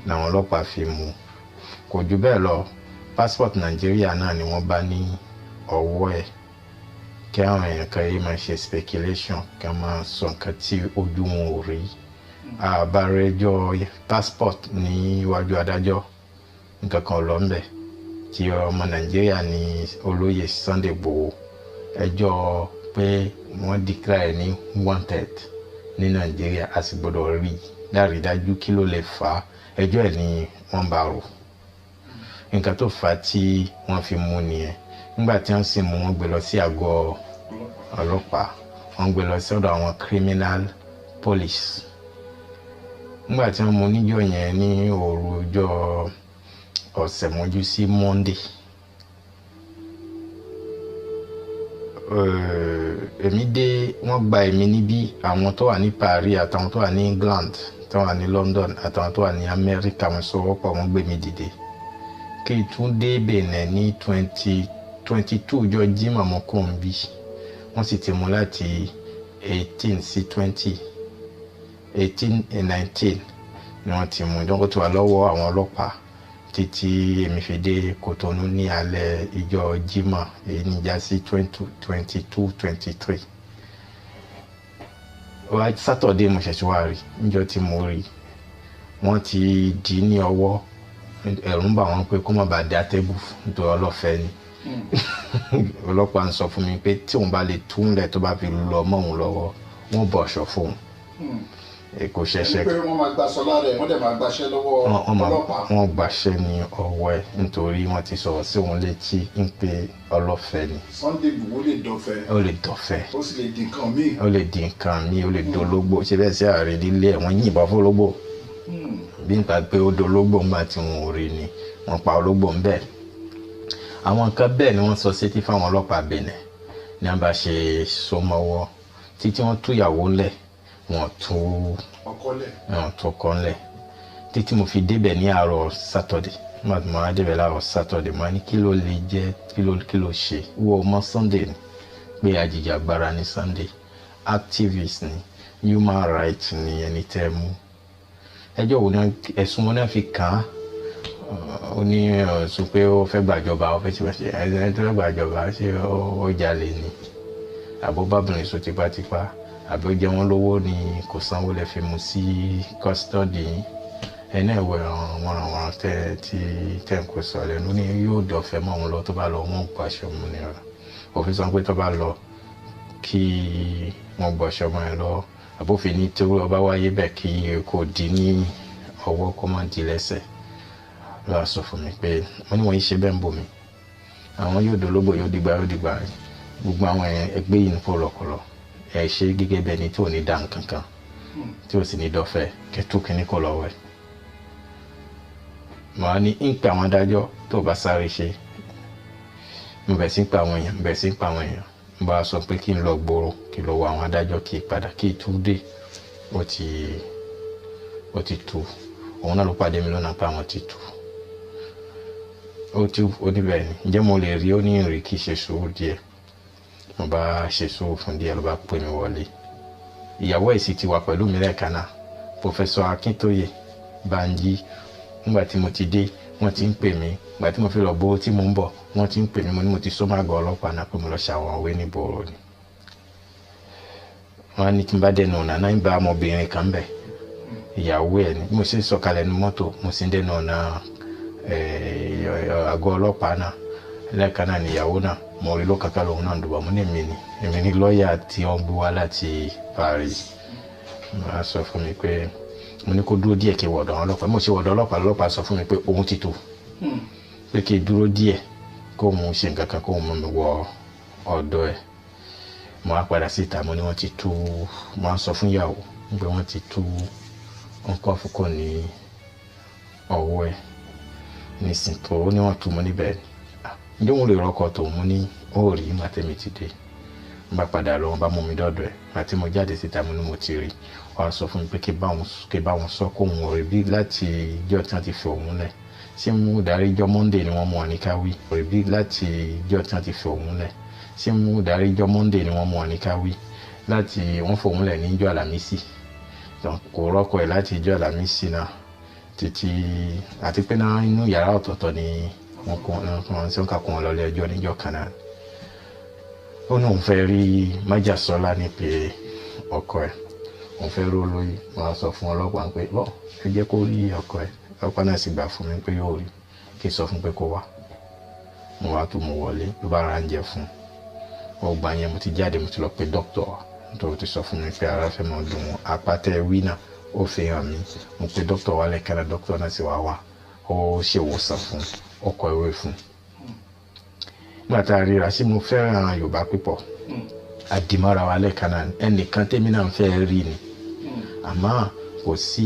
làwọn ọlọ́pàá fi mú kò jù bẹ́ẹ̀ lọ passport Nàìjíríà náà ni wọ́n bá ní ọwọ́ ẹ̀ kí àwọn èèyàn kan yìí máa ṣe speculation kí wọ́n máa sọ nǹkan tí ojú wọn ò rí àbárẹ́jọ́ passport níwájú adájọ́ nǹkan kan lọ ńbẹ̀ tí ọmọ Nàìjíríà ní olóyè Sunday Igboho ẹjọ́ pé wọ́n declare ní wanted ní Nàìjíríà a sì gbọ́dọ̀ rí dárídájú kí ló lè fà á ẹjọ́ ẹ̀ ni wọ́n bá rò nǹkan tó fà á tí wọ́n fi mú nìyẹn nígbà tí wọ́n sì mú wọn gbé lọ sí àgọ́ ọlọ́pàá wọ́n gbé lọ sọ́dọ̀ àwọn criminal police nígbà tí wọ́n mú níjọ́ yẹn ní òru ọjọ́ ọ̀sẹ̀ mọ́jú sí Monday èmi dé wọ́n gba èmi níbí àwọn tó wà ní Paris àtàwọn tó wà ní England tó wà ní London àtàwọn tó wà ní America wọ́n sọ wọ́pọ̀ wọ́n gbé mi dìde kí n tún dé Benin ní 22 ọjọ́ Jímọ̀ mọ́kànbí wọ́n sì ti mú láti 18 sí 20 18 and 19 ni wọ́n ti mú ìdánwò tó wà lọ́wọ́ àwọn ọlọ́pàá títí èmi fi dé Kòtónú ní alẹ́ ìjọ Jímọ̀ èyí ní já sí 22-23 wá Saturday mo ṣẹ̀ṣẹ̀ wá rí níjọ́ tí mo rí wọ́n ti dì í ní ọwọ́ ẹ̀rù ń bà wọ́n pé kó má bàa dé àtẹ́bù nítorí ọlọ́fẹ́ ni ọlọ́pàá ń sọ fún mi pé tí òun bá lè túnlẹ̀ tó bá fi lọ mọ́ òun lọ́wọ́ wọ́n bọ̀ ọ̀ṣọ́ fóun kò ṣẹ̀ṣẹ̀ pé wọ́n máa gbaṣọ lára ẹ̀ wọ́n dẹ̀ máa gbaṣẹ́ lọ́wọ́ ọlọ́pàá. wọ́n gbaṣẹ́ ní ọwọ́ ẹ̀ nítorí wọ́n ti sọ̀rọ̀ sí òun létí ń pé ọlọ́fẹ́ ni. Sunday Igboho lè dọ̀fẹ́. ó lè dọ̀fẹ́. ó sì lè di nǹkan míì. ó lè di nǹkan míì ó lè dológbò ṣe bẹ́ẹ̀ sí ààrẹ nílé ẹ̀ wọ́n yìnbọn fún ológbò. bí nípa pé ó dológbò ńgbà tí wọn ò rí ni wọ́n pa ológbò ń bẹ́ẹ̀. àwọn nǹkan bẹ́ẹ̀ ni wọ́n sọ sétí fáwọn ọlọ́pàá Benin ní wọ́n bá ṣe so mọ́wọ́ títí wọ́n túyàwó ńlẹ̀ wọ́n tú ọkọ ńlẹ̀ títí mo fi débẹ̀ ní àárọ̀ Saturday mo máa débẹ̀ láàárọ̀ Saturday mo ní kí ló lè jẹ́ kí ló ṣe wọ́n mọ́ Sunday ni pé ajìjàgbara ní Sunday activist ni human rights ni ẹni tẹ́ mú ẹjọ́ wo ni ẹ̀sùn wọn náà fi kàn án ó ní sọ pé ó fẹ́ gbàjọba ó fẹ́ ṣe ẹni tó fẹ́ gbàjọba ṣé ó jalè ni àbó bábìnrin sọ tipátipá àbí ó jẹ wọ́n lówó ni kò sanwó lè fi mú sí custody ẹni ẹ̀wọ̀ àwọn tẹ́ ń kó sọ lẹ́nu ní yóò dọ̀fẹ́ mọ́ òun lọ tó bá lọ wọ́n gbàṣọ mú ni ọ̀rọ̀ òfin sọ pé tó bá lọ kí wọ́n gbàṣọ mọ́ ẹ lọ àbófin ní tí ọba wáyé bẹ́ẹ̀ kí kò dí ní ọwọ́ kó má di lẹ́sẹ̀ lọ́wọ́ sọ fún mi pé wọ́n ní wọ́n yìí ṣe bẹ́ẹ̀ ń bò mí àwọn yóò dológbò yóò dìgbà gbogbo àwọn ẹgbẹ́ yìí ń pọ̀lọpọ̀lọ ẹ ṣe gẹ́gẹ́ bẹ́ẹ̀ ni tí ò ní dá nǹkan kan tí ò sì ní dọ́fẹ́ kẹtù kínní kọ lọ́wọ́ ẹ̀ màá ní ń pè àwọn adájọ́ tó bá sáré ṣe mo bẹ̀ sí ń pa àwọn èèyàn mo bá sọ pé kí n lọ gbòòrò kí n lọ wọ àwọn adájọ́ kí n padà kí n tún dé ó ti tú òun náà ló pàdé mi lọ́nà pé àwọn ti tú ó níbẹ̀ ni ǹjẹ́ mo lè rí ó ní ìrìn kí ṣe sùúrù díẹ̀ mo bá ṣe sùúrù fún díẹ̀ ló bá pè mí wọlé ìyàwó ẹ̀ sì ti wà pẹ̀lú mi lẹ́ẹ̀kan náà Professor Akíntóyè Banji nígbà tí mo ti dé wọ́n ti ń pè mí nígbà tí mo fi lọ bó tí mo ń bọ̀ wọ́n ti ń pè mí mo ní mo ti sọ máa gọ ọlọ́pàá náà pé mo lọ ṣàwọn òwe ní bòrò ni wọ́n á ní kí n bá dẹnu ọ̀nà náà ń bá ọmọbìnrin kan bẹ̀ ìyàwó ẹ̀ ni mo sì ń sọ̀kalẹ̀ ní mọ́tò mo sì ń dẹnu ọ̀nà àgọ́ ọlọ́pàá náà lẹ́ẹ̀kan náà níyàwó náà mo rí lókàkà lòun náà dùbọ̀ mo ní èmi ní lọ́ọ̀yà tí wọ́n gbé wá láti Paris wọ́n á sọ fún mi pé mo ní kó dúró díẹ̀ kí wọ̀dọ̀ ọlọ́pàá mo ṣe wọ̀dọ̀ ọlọ́pàá sọ fún mi pé òun ti tó pé kí dúró díẹ̀ kó mú ṣe nǹkan kan kó mú mi wọ ọ̀dọ̀ ẹ̀ mo á padà síta mo ní wọ́n ti tú mo á sọ fún ìyàwó pé wọ́n ti tú nǹkan fúnkọ́ ní ọwọ́ ẹ̀ nísìnyí ó ní wọ́n tú mo níbẹ̀ ǹjẹ́ òun lè rọ́kọ̀ tó mú ní òòrì nígbà tẹ́mi ti dé n bá padà lọ wọn bá mú mi dọ́dọ̀ ẹ̀ àti mo jáde síta mo ní mo ti rí wọ́n á sọ fún mi pé kí bá wọn sọ kó wọn rí bí láti ìjọ́ tí wọ́n ti fi òun lẹ̀ ṣé mo darí ìjọ́ Monday ni wọ́n mú ọ ní káwí rí bí láti ìjọ́ tí wọ́n ti fi òun lẹ̀ ṣé mo darí ìjọ́ Monday ni wọ́n mú ọ ní káwí láti wọ́n fi òun lẹ̀ ní ìjọ́ Àlàmísì kò rọ́kọ̀ ẹ̀ láti ìjọ́ Àlàmísì náà títí àti pé náà inú yàrá ọ̀tọ̀ọ̀tọ̀ ni wọ́n tí wọ́n kà kún wọn lọ́lé ẹjọ́ níjọ́ kan náà ó ní òun fẹ́ rí Májàsọ́lá ní pé ọkọ ẹ̀ òun fẹ́ ró lóyè wọ́n á sọ fún ọlọ́pàá pé bọ́ ẹ jẹ́ kó rí ọkọ ẹ̀ ọlọ́pàá náà sì gbà fún mi pé yóò rí kí n sọ fún pé kó wá mo wá tó mo wọlé ló bá ra ń jẹ fún ọgbà yẹn mo ti jáde mo ti lọ pé dókítà nítorí ti sọ fún mi pé ara fẹ́ mọ́ dùn apátẹ́ wí náà ó fi hàn mí mo pe dókítà wálé kẹ́lẹ́ dókítà náà sì wá ó ṣèwòsàn fún ọkọ̀ ìwé fún nígbà tá a ríra sí mo fẹ́ràn Yorùbá pípọ̀ àdìmọ́ra wa lẹ́ẹ̀kan náà ẹnìkan tèmi náà fẹ́ rí ni àmọ́ kò sí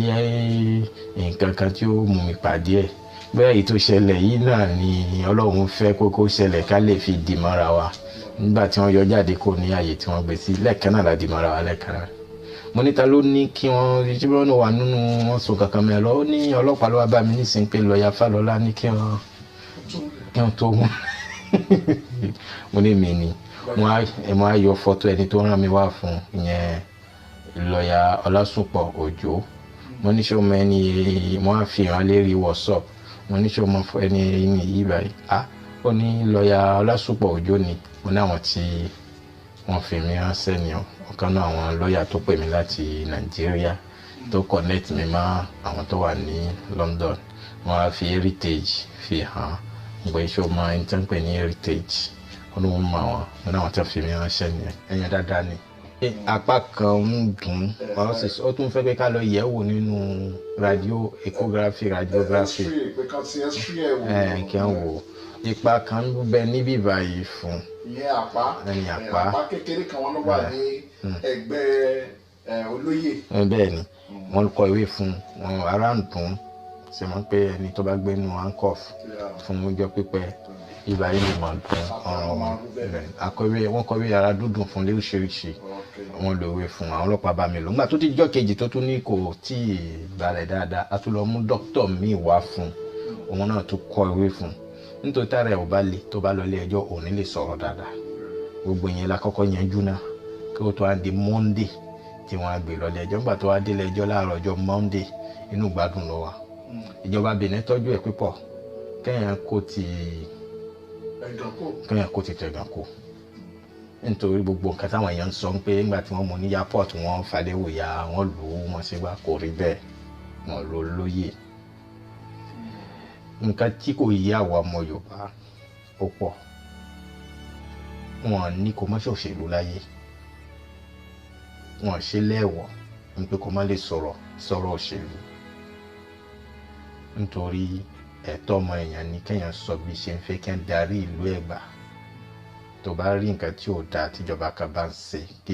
nǹkan kan tí ó mú mi pàdé ẹ̀ bẹ́ẹ̀ èyí tó ṣẹlẹ̀ yìí náà ni Ọlọ́run fẹ́ kókó ṣẹlẹ̀ ká lè fi dìmọ́ra wa nígbà tí wọ́n yọ jáde kó ní ààyè tí wọ́n gbé sí lẹ́ẹ̀kan náà la dìmọ́ra wa lẹ́ẹ̀kan náà mo níta ló ní kí wọ́n tí wọ́n wà nínú wọn sùn kankan mẹ́ lọ ó ní ọlọ́pàá ló wá bá mi nísìnyí pé lọ́ọ̀yà Fálọlá ní kí wọ́n tó mú mo ní mi ni mo á yọ fọ́tò ẹni tó rán mi wá fún ìyẹn lọ́ọ̀yà Ọlásùpọ̀ Òjó mo ní ṣé o mọ ẹni mo á fi hàn lérí WhatsApp mo ní ṣé o mọ ẹni yìí báyìí ó ní lọ́ọ̀yà Ọlásùpọ̀ Òjó ni mo ní àwọn tí wọ́n fi mi ránṣẹ́ ni ọ̀kan náà àwọn lọ́ọ̀yà tó pè mí láti Nàìjíríà tó connect mi mọ́ àwọn tó wà ní London wọ́n á fi heritage fi hàn gbọ́ iṣẹ́ ọmọ ẹni tó ń pè ní heritage olóhùn mọ àwọn wọn náà tó fi mi ránṣẹ́ nìyẹn ẹ̀yìn dáadáa ni. apá kan ń dùn ó tún fẹ́ pé ká lọ yẹ̀ wò nínú radio ecography radiography kí wọ́n wò ipa kan ń bẹ níbí báyìí fún ìyẹn àpá kékeré kan wọn ló wà ní ẹgbẹ́ olóyè. bẹ́ẹ̀ ni wọ́n kọ ìwé fún wọn ará ń dùn ṣe mọ̀ pé ẹni tó bá gbé nu handcuff fún ọjọ́ pípẹ́ ibà yìí ni mà ń dùn àkọwé wọ́n kọ̀wé ara dúdùn fún lóríṣiríṣi wọ́n lo ìwé fún àwọn ọlọ́pàá bá mi lò nígbà tó ti jọ́ kejì tó tún ní kò tí ì balẹ̀ dáadáa a tún lọ mú dókítà míì wá fún òun náà tún kọ ìwé fún nítorí tára ẹ̀ ò bá le tó bá lọ ilé ẹjọ́ òní lè sọ̀rọ̀ dáadáa gbogbo yẹn la kọ́kọ́ yanjú náà kí ó tó á di Monday tí wọ́n á gbé lọ ilé ẹjọ́ nígbà tó wá dé ilé ẹjọ́ láàárọ̀ ọjọ́ Monday inú gbádùn ló wà ìjọba Benin tọ́jú ẹ̀ pípọ̀ kẹ́yàn kó ti tẹ̀gàn kó nítorí gbogbo nǹkan táwọn èèyàn ń sọ pé nígbà tí wọ́n mú ní airport wọ́n fàdéwò ya wọ́n lù ú wọ́n ṣe gbà kò rí bẹ́ẹ̀ wọ́n lò lóye nǹkan tí kò yí àwa ọmọ Yorùbá ó pọ̀ wọn ní kó má ṣe òṣèlú láyé wọn ṣe lẹ́ẹ̀wọ̀ nípa kó má lè sọ̀rọ̀ òṣèlú nítorí ẹ̀tọ́ ọmọ èèyàn ní kéèyàn sọ bí ṣe ń fẹ́ kí wọ́n darí ìlú Ẹ̀gbá tó bá rí nǹkan tí ò dáa tíjọba kan bá ń ṣe kí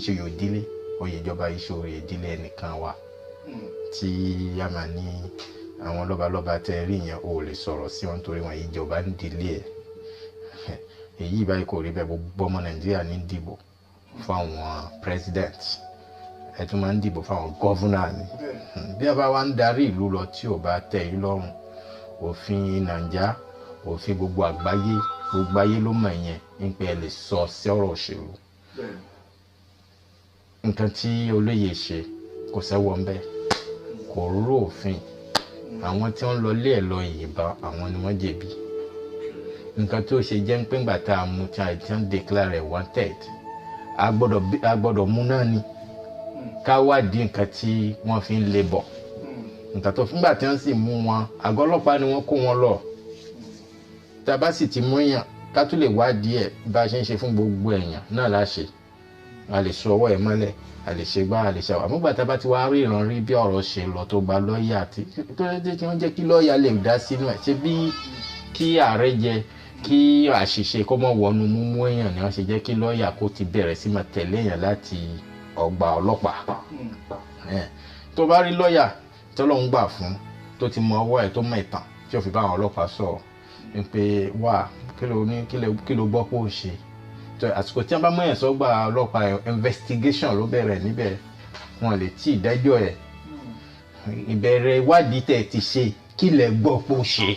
ṣòye òdílé oyè ìjọba ìṣòro ìdílé ẹnìkan wà tí a máa ní àwọn lọ́balọ́ba tẹ́ rí yẹn ò lè sọ̀rọ̀ sí wọn torí wọn ìjọba ń dilé ẹ̀ èyí báyìí kò rí bẹ́ẹ̀ gbogbo ọmọ Nàìjíríà ní dìbò fún àwọn president ẹ tún máa ń dìbò fún àwọn governor ni bí a bá wá ń darí ìlú lọ tí ò bá tẹ́ yín lọ́rùn òfin Nàìjíríà òfin gbogbo ayé ló mọ̀ yẹn ń pẹ́ lè sọ sí ọ̀rọ̀ òṣèlú nǹkan tí olóyè ṣe kò sẹ́wọ́ ń bẹ́ẹ̀ kò rú òfin àwọn tí wọ́n lọ lé ẹ̀ lọ yìnbọn àwọn ni wọ́n jẹ̀bi nǹkan tó ṣe jẹ́ pé ńgbà tá a mú tí a ti ń declare wanted a gbọ́dọ̀ mú náà ni ká wádìí nǹkan tí wọ́n fi ń lé bọ̀ nǹkan tó fúngbà tí wọ́n sì mú wọn àgọ́ ọlọ́pàá ni wọ́n kó wọn lọ tá a bá sì ti mú yàn ká tún lè wádìí ẹ̀ bá a ṣe ń ṣe fún gbogbo èèyàn náà láṣẹ a lè sọ ọwọ́ ẹ̀ mọ́lẹ̀ a lè ṣe gbá a lè ṣàwà àmúgbà tá a bá ti wá rí ìrànrí bí ọ̀rọ̀ ṣe lọ tó gba lọ́ọ̀yà àti tó lè kí wọ́n jẹ́ kí lọ́ọ̀yà lè dá sínú ẹ̀ ṣe bí kí ààrẹ jẹ kí àṣìṣe kó mọ̀ wọnú múmú èèyàn ni wọ́n ṣe jẹ́ kí lọ́ọ̀yà kó ti bẹ̀rẹ̀ sí máa tẹ̀lé èèyàn láti ọgbà ọlọ́pàá tó bá rí lọ́ọ̀yà tọ́lọ́hún gbà fún tó ti mọ ọwọ́ ẹ̀ tó mọ ìtàn tí ò fi bá àwọn ọlọ́pàá sọ̀rọ̀ ni pé wà kí ló gbọ́ pé ó ṣe àsìkò tí wọ́n bá mú èèyàn sọ́gbà ọlọ́pàá investigation ló bẹ̀rẹ̀ níbẹ̀ wọn lè tí ìdájọ́ ẹ̀ ìbẹ̀rẹ̀ ìwádìí tẹ̀ ti ṣe kí lẹ gbọ́ pé ó ṣe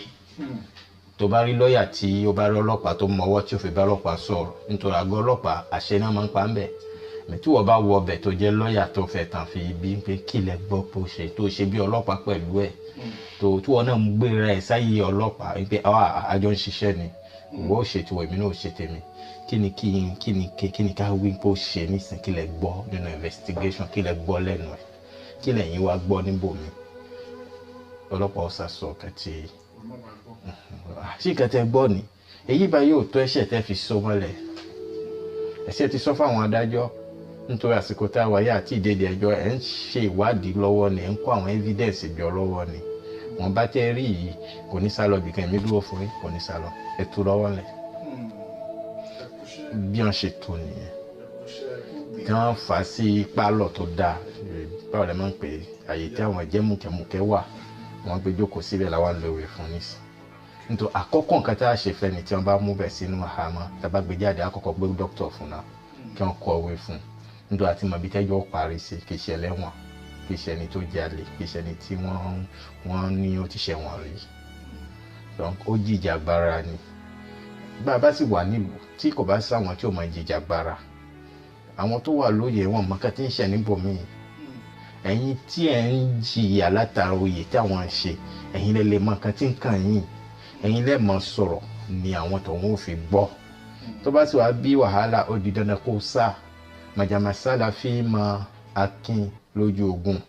tó bá rí lọ́ọ̀yà tí ó bá rí ọlọ́pàá tó mọ ọwọ́ tí ó fi bá ọlọ́pàá sọ̀rọ̀ nítorí àgọ́ ọlọ́pàá àṣẹ náà máa ń pa ń bẹ̀ tí wọ́n bá wọ ọbẹ̀ tó jẹ́ lọ́ọ̀yà tó fẹ́ tàn fi bí pé kí lẹ gbọ́ pé ó ṣe tó ṣe bí ọlọ́pàá pẹ̀lú ẹ̀ tó tí wọ́n náà ń gbéra ẹ̀ sáyé ọlọ́pàá wípé àjọ ń ṣiṣẹ́ ni ìwọ ò ṣe tiwọ̀ èmi náà ò ṣe tèmi kí ni ká wí pé ó ṣe nísìn kí lẹ gbọ́ nínú investigation kí lẹ gbọ́ lẹ́nu ẹ̀ kí lẹ̀yin wá gbọ́ níbòmí ọlọ́pàá ọ̀sà sọ kẹtì ṣì kẹtẹ gbọ́ ni èyí bá yóò tó ẹ̀ṣẹ̀ tẹ́ fi so mọ́lẹ̀ ẹ̀ṣẹ̀ ti sọ fáwọn adájọ́ nítorí àsìkò tá a wáyé àti ìdèdè ẹjọ́ ẹ̀ ń ṣe ìwádìí lọ́wọ́ ni ẹ̀ ń kó àwọn evidence jọ lọ́wọ́ ni wọ́n bá tẹ́ rí yìí kò ní sálọ bìkan èmi dúró fún yín kò ní sálọ ẹ̀ tú lọ́wọ́ lẹ̀ bí wọ́n ṣe tó nìyẹn tí wọ́n fà á sí pálọ̀ tó dáa báwo lẹ máa ń pè é àyè tí àwọn ẹ̀jẹ̀ mùkẹ́mùkẹ́ wà wọ́n gbé jókòó síbẹ̀ làwọn lóore fún nísì nítorí àkọ́kọ́ nǹkan tá a ṣe fẹ́ ni tí wọ́n bá mú bẹ̀ sínú àhámọ́ tá a bá gbé jáde àkọ́kọ́ gbé dókítà fún náà kí wọ́n kọ̀wé fún nítorí àti mọ̀ bí tẹ́jọ́ parí sí kì í ṣe ẹlẹ́wọ̀n kì í ṣe ẹni tó jalè kì í ṣe ẹni tí wọ́n ní ó ti ṣẹ̀wọ̀n rí ó jìjàgbara ni bá a bá sì wà nílùú tí kò bá sáwọn tí ò mọ jìjàgbara àwọn tó wà lóye wọn mọ kẹtí ń ṣe níbòmíì ẹ̀yin tí ẹ ń jìyà látara oyè tí àwọn ń ṣe ẹ̀yin lẹ lè mọ nǹkan tí ń kàn yín ẹ̀yin lẹ mọ sọ̀rọ̀ ni àwọn tọ̀hún ò fi gbọ́ tó bá sì wá bí wàhálà ó di dandan kó sá màjàmásálà fi mọ akin lójú ogun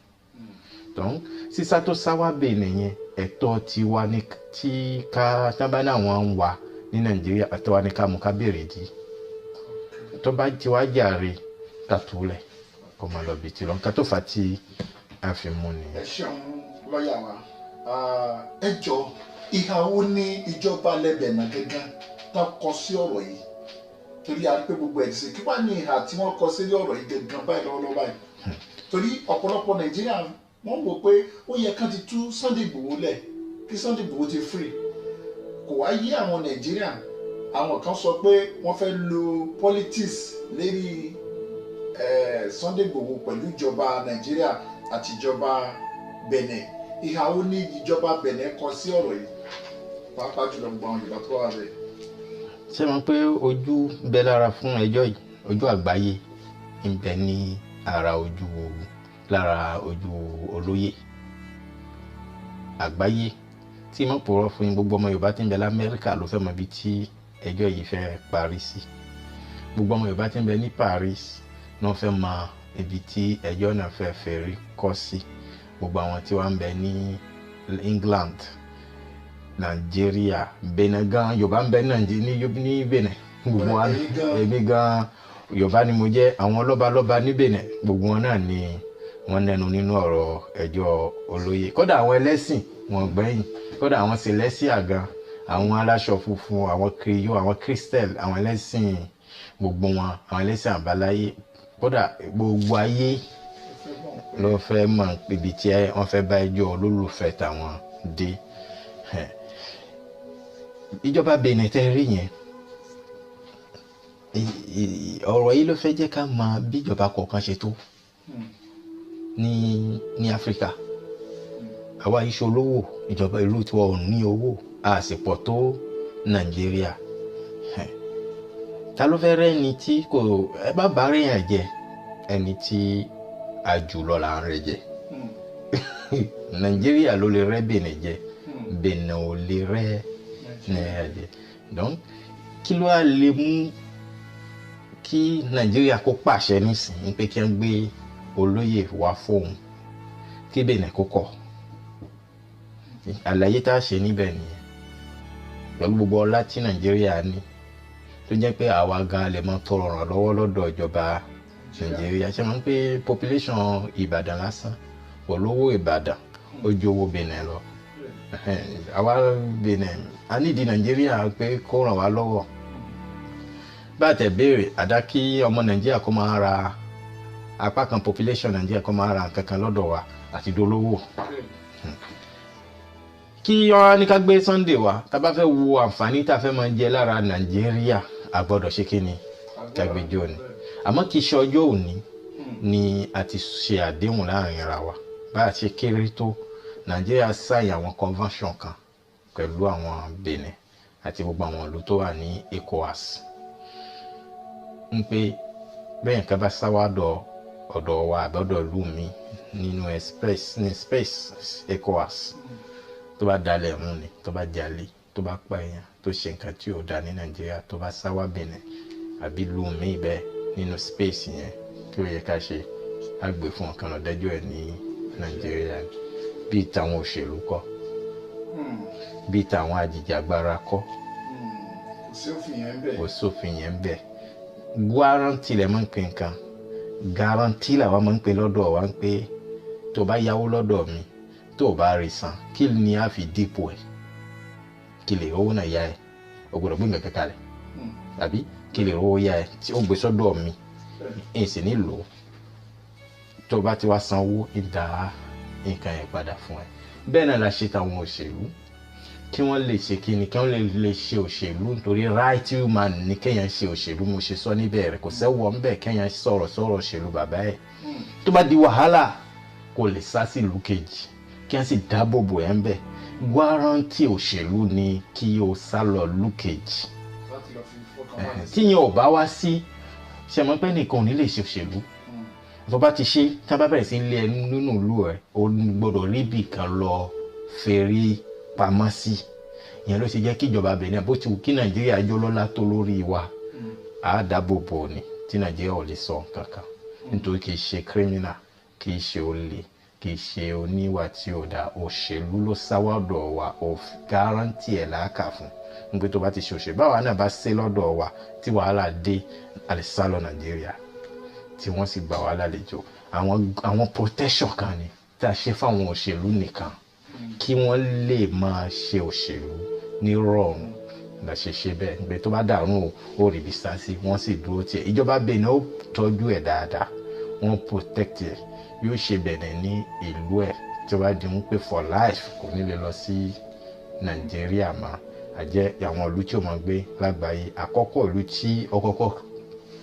tọ́hún sísá tó sáwá bè nìyẹn ẹ̀tọ́ tiwa ní tí ká tábà náà wọ́n ń wà ní Nàìjíríà ẹ̀tọ́ wa ní ká mú ká béèrè dí tó bá ti wá jàre ká tó lẹ̀ kó máa lọ bìtì lọ nǹkan tó fà á tí a fi mú ni. ẹ ṣeun lọ́ọ̀yà wa ẹ jọ ìhà wo ni ìjọba lẹ́bẹ̀ẹ́nà gángan tá kọ sí ọ̀rọ̀ yìí torí a rí pé gbogbo ẹ̀ ti ṣe kí wàá ní ìhà tí wọ́n kọ sí ọ̀rọ̀ yìí gángan báyìí lọ́wọ́lọ́wọ́ báyìí torí ọ̀pọ̀lọpọ̀ Nàìjíríà wọ́n wò pé ó yẹ kán ti tú Sunday Igboho lẹ̀ kí Sunday Igboho ti free kò wá yí àwọn Nàìjíríà àwọn kan sọ pé wọ́n fẹ́ lo politics lérí Sunday Igboho pẹ̀lú ìjọba Nàìjíríà àti ìjọba Benin ìhà ó ní ìjọba Benin kọ sí ọ̀rọ̀ yìí pàápàá jùlọ gbogbo àwọn Yorùbá tó wà bẹ́ẹ̀. ṣé mo pé ojú bẹ lára fún ẹjọ́ yìí ojú àgbáyé ń bẹ ní ara ojú lára ojú olóyè àgbáyé tí mo pòrọ fún yín gbogbo ọmọ Yorùbá tí ń bẹ l'Amẹ́ríkà ló fẹ́ mọ ibi tí ẹjọ́ yìí fẹ́ parí sí gbogbo ọmọ Yorùbá tí ń bẹ ní Paris náà fẹ́ mọ ibi tí ẹjọ́ náà fẹ́ fẹ́rí kọ́ sí gbogbo àwọn tí wọ́n ń bẹ ní England Nàìjíríà Benin gan Yorùbá ń bẹ ní Benin gbogbo wa èmi gan Yorùbá ni mo jẹ́ àwọn lọ́balọ́ba ní Benin gbogbo wọn náà ni wọ́n nẹnu nínú ọ̀rọ̀ ẹjọ́ olóyè kódà àwọn ẹlẹ́sìn wọn gbẹ̀yìn kódà àwọn Celestia gan àwọn aláṣọ funfun àwọn kiriyó àwọn kristel àwọn ẹlẹ́sìn gbogbo wọn àwọn ẹlẹ́sìn àbáláyé kódà gbogbo ayé ló fẹ́ mọ̀ ibi tí wọ́n fẹ́ bá ẹjọ́ olólùfẹ́ tàwọn dé. Ìjọba Benin tẹ́ rí yẹn ọ̀rọ̀ yìí ló fẹ́ jẹ́ ká mọ bí ìjọba kọ̀ọ̀kan ṣe tó ní Áfíríkà. Àwa iṣẹ́ olówó ìjọba ìlú tí wọ́n ò ní owó àsìpọ̀ tó Nàìjíríà. Ta ló fẹ́ rẹ́ ẹni tí kò ẹ bá bá rẹ̀ yàn jẹ ẹni tí àjùlọ là ń rẹ̀ jẹ. Nàìjíríà ló lè rẹ́ Benin jẹ Benin ò lè rẹ́ Nàìjíríà jẹ. Donc kí ló wá lè mú kí Nàìjíríà kó pàṣẹ nísìnyí pé kí wọ́n gbé olóyè wá fóun kí Benin kó kọ̀? Àlàyé tá a ṣe níbẹ̀ nìyẹn pẹ̀lú gbogbo ọlá tí Nàìjíríà ní tó jẹ́ pé àwa gan lè mọ tọrọ ràn lọ́wọ́ lọ́dọ̀ ìjọba Nàìjíríà. Ṣé máa ń pé population Ìbàdàn lásán olówó Ìbàdàn ó ju owó Benin lọ. Àwa Benin a nídìí Nàìjíríà pé kó ràn wá lọ́wọ́. Bá a tẹ̀ béèrè àdá kí ọmọ Nàìjíríà kó máa ra apá kan population Nàìjíríà kó máa ra nǹkan kan lọ́dọ̀ wa àti dolówó. Kí wọ́n ní ká gbé Sunday wá tá bá fẹ́ wo àǹfààní tá a fẹ́ máa jẹ lára Nàìjíríà a gbọ́dọ̀ ṣe kí ni kàgbéjọ ni. Àmọ́ kì í ṣe ọjọ́ òní ni a ti ṣe àdéhùn láàrin ara wa bá a ṣe kéré tó Nàìjíríà sáyìn àwọn convention kan pẹ̀lú àwọn Benin àti gbogbo àwọn ìlú tó wà ní ECOWAS ń pé bẹ́ẹ̀ nǹkan bá sáwádọ̀ ọ̀dọ̀ wa àbọ̀dọ̀ ìlú mi nínú space ECOWAS tó bá dalẹ̀ mú ni tó bá jalè tó bá pààyàn tó ṣe nǹkan tí ò dá ní Nàìjíríà tó bá sáwá Benin àbí ìlú mi bẹ́ẹ̀ nínú space yẹn kí ó yẹ ká ṣe á gbé fún ọ̀kan lọ́dẹ́jọ́ ẹ̀ ní Nàìjíríà bíi tàwọn òṣèlú kọ́ bíi tàwọn ajìjàgbara kọ́ kò sófin yẹn bẹ́ẹ̀. Guarantee lẹ máa ń pè nǹkan guarantee làwa máa ń pè lọ́dọ̀ wa ń pé tó bá yáwó lọ́dọ̀ mi tó bá rí san kí ni a fi dípò ẹ̀ kí lè owó náà yá ẹ̀ o gbọ́dọ̀ gbé nǹkan kalẹ̀ àbí kí lè owó yá ẹ̀ tí ó gbé sọ́dọ̀ mi ẹ̀ sì nílò tó bá ti wá sanwó ìdá nǹkan yẹn padà fún ẹ. Bẹ́ẹ̀ náà la ṣe tàwọn òṣèlú kí wọ́n lè ṣe kí ni kí wọ́n lè ṣe òṣèlú nítorí right human ní kéèyàn ṣe òṣèlú mo ṣe sọ níbẹ̀ rẹ̀ kò sẹ́wọ̀ ń bẹ̀ kéèyàn sọ̀rọ̀ òṣèlú bàbá ẹ̀ tó bá di wàhálà kò lè sá sí ìlú kejì kí wọ́n sì dáàbò bò ẹ̀ ń bẹ̀. Guarantee òṣèlú ni kí o sá lọ ìlú kejì tíyẹn ò bá wá sí ṣe mọ́ pé nìkan ò ní lè ṣe òṣèlú tó bá ti ṣe tí wọ́n bá bẹ̀rẹ̀ sí ń lé ẹ nínú ìlú ẹ̀ o gbọ́dọ̀ rí ibì kan lọ fèrè pamọ́ sí. Ìyẹn ló ṣe jẹ́ kí ìjọba Benin bó ti wù kí Nàìjíríà jó lọ́lá tó lórí wa á dáàbò bò ní tí Nàìjíríà ò lè sọ kankan nítorí kì í ṣe criminal kì í ṣe olè kì í ṣe oníwà tí ò dá òṣèlú ló sáwọ́dọ̀ wa ò guarantee ẹ̀ láàkà fún nígbà tó bá ti ṣe òṣèlú báwa náà bá ṣe lọ́dọ̀ wa tí wàhálà dé àlẹ́sálọ̀ Nàìjíríà tí wọ́n sì gbà wá lálejò àwọn protection kan ni tí a ṣe fáwọn òṣèlú nìkan kí wọ́n lè máa ṣe òṣèlú ní rọrùn la ṣe bẹ́ẹ̀ nígbà tó bá dàrú ó rí bí sásì wọ́n sì dúró tiẹ̀. Ìjọba Benin ó tọ́jú ẹ̀ dáadáa wọ́n protect ẹ̀ yóò ṣe Benin ní ìlú ẹ̀ tí ó bá di mú pé for life kò ní lè lọ sí Nàìjíríà mọ́ àjẹ́ àwọn ìlú tí ó máa gbé lágbàáyé àkọ́kọ́ ìlú tí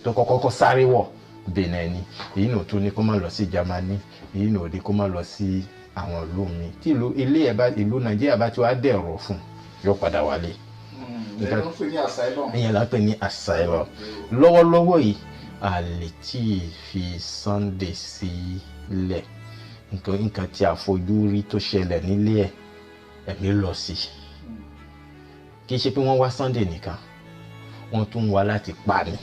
tó kọ́kọ́ sáré wọ̀ Benin ni èyí náà tún ní kó má lọ sí Germany èyí náà ní kó má lọ sí àwọn ìlú mi tí ìlú Nàìjíríà bá ti wá dẹ̀rọ̀ fún yóò padà wálé. ìyẹn la pè ní asylum. Lọ́wọ́lọ́wọ́ yìí a lè tí ì fi Sunday sílẹ̀ nǹkan tí a fojú rí tó ṣẹlẹ̀ nílé ẹ̀ ẹ̀mí lọ sí kì í ṣe pé wọ́n wá Sunday nìkan wọ́n tún wá láti pa ni.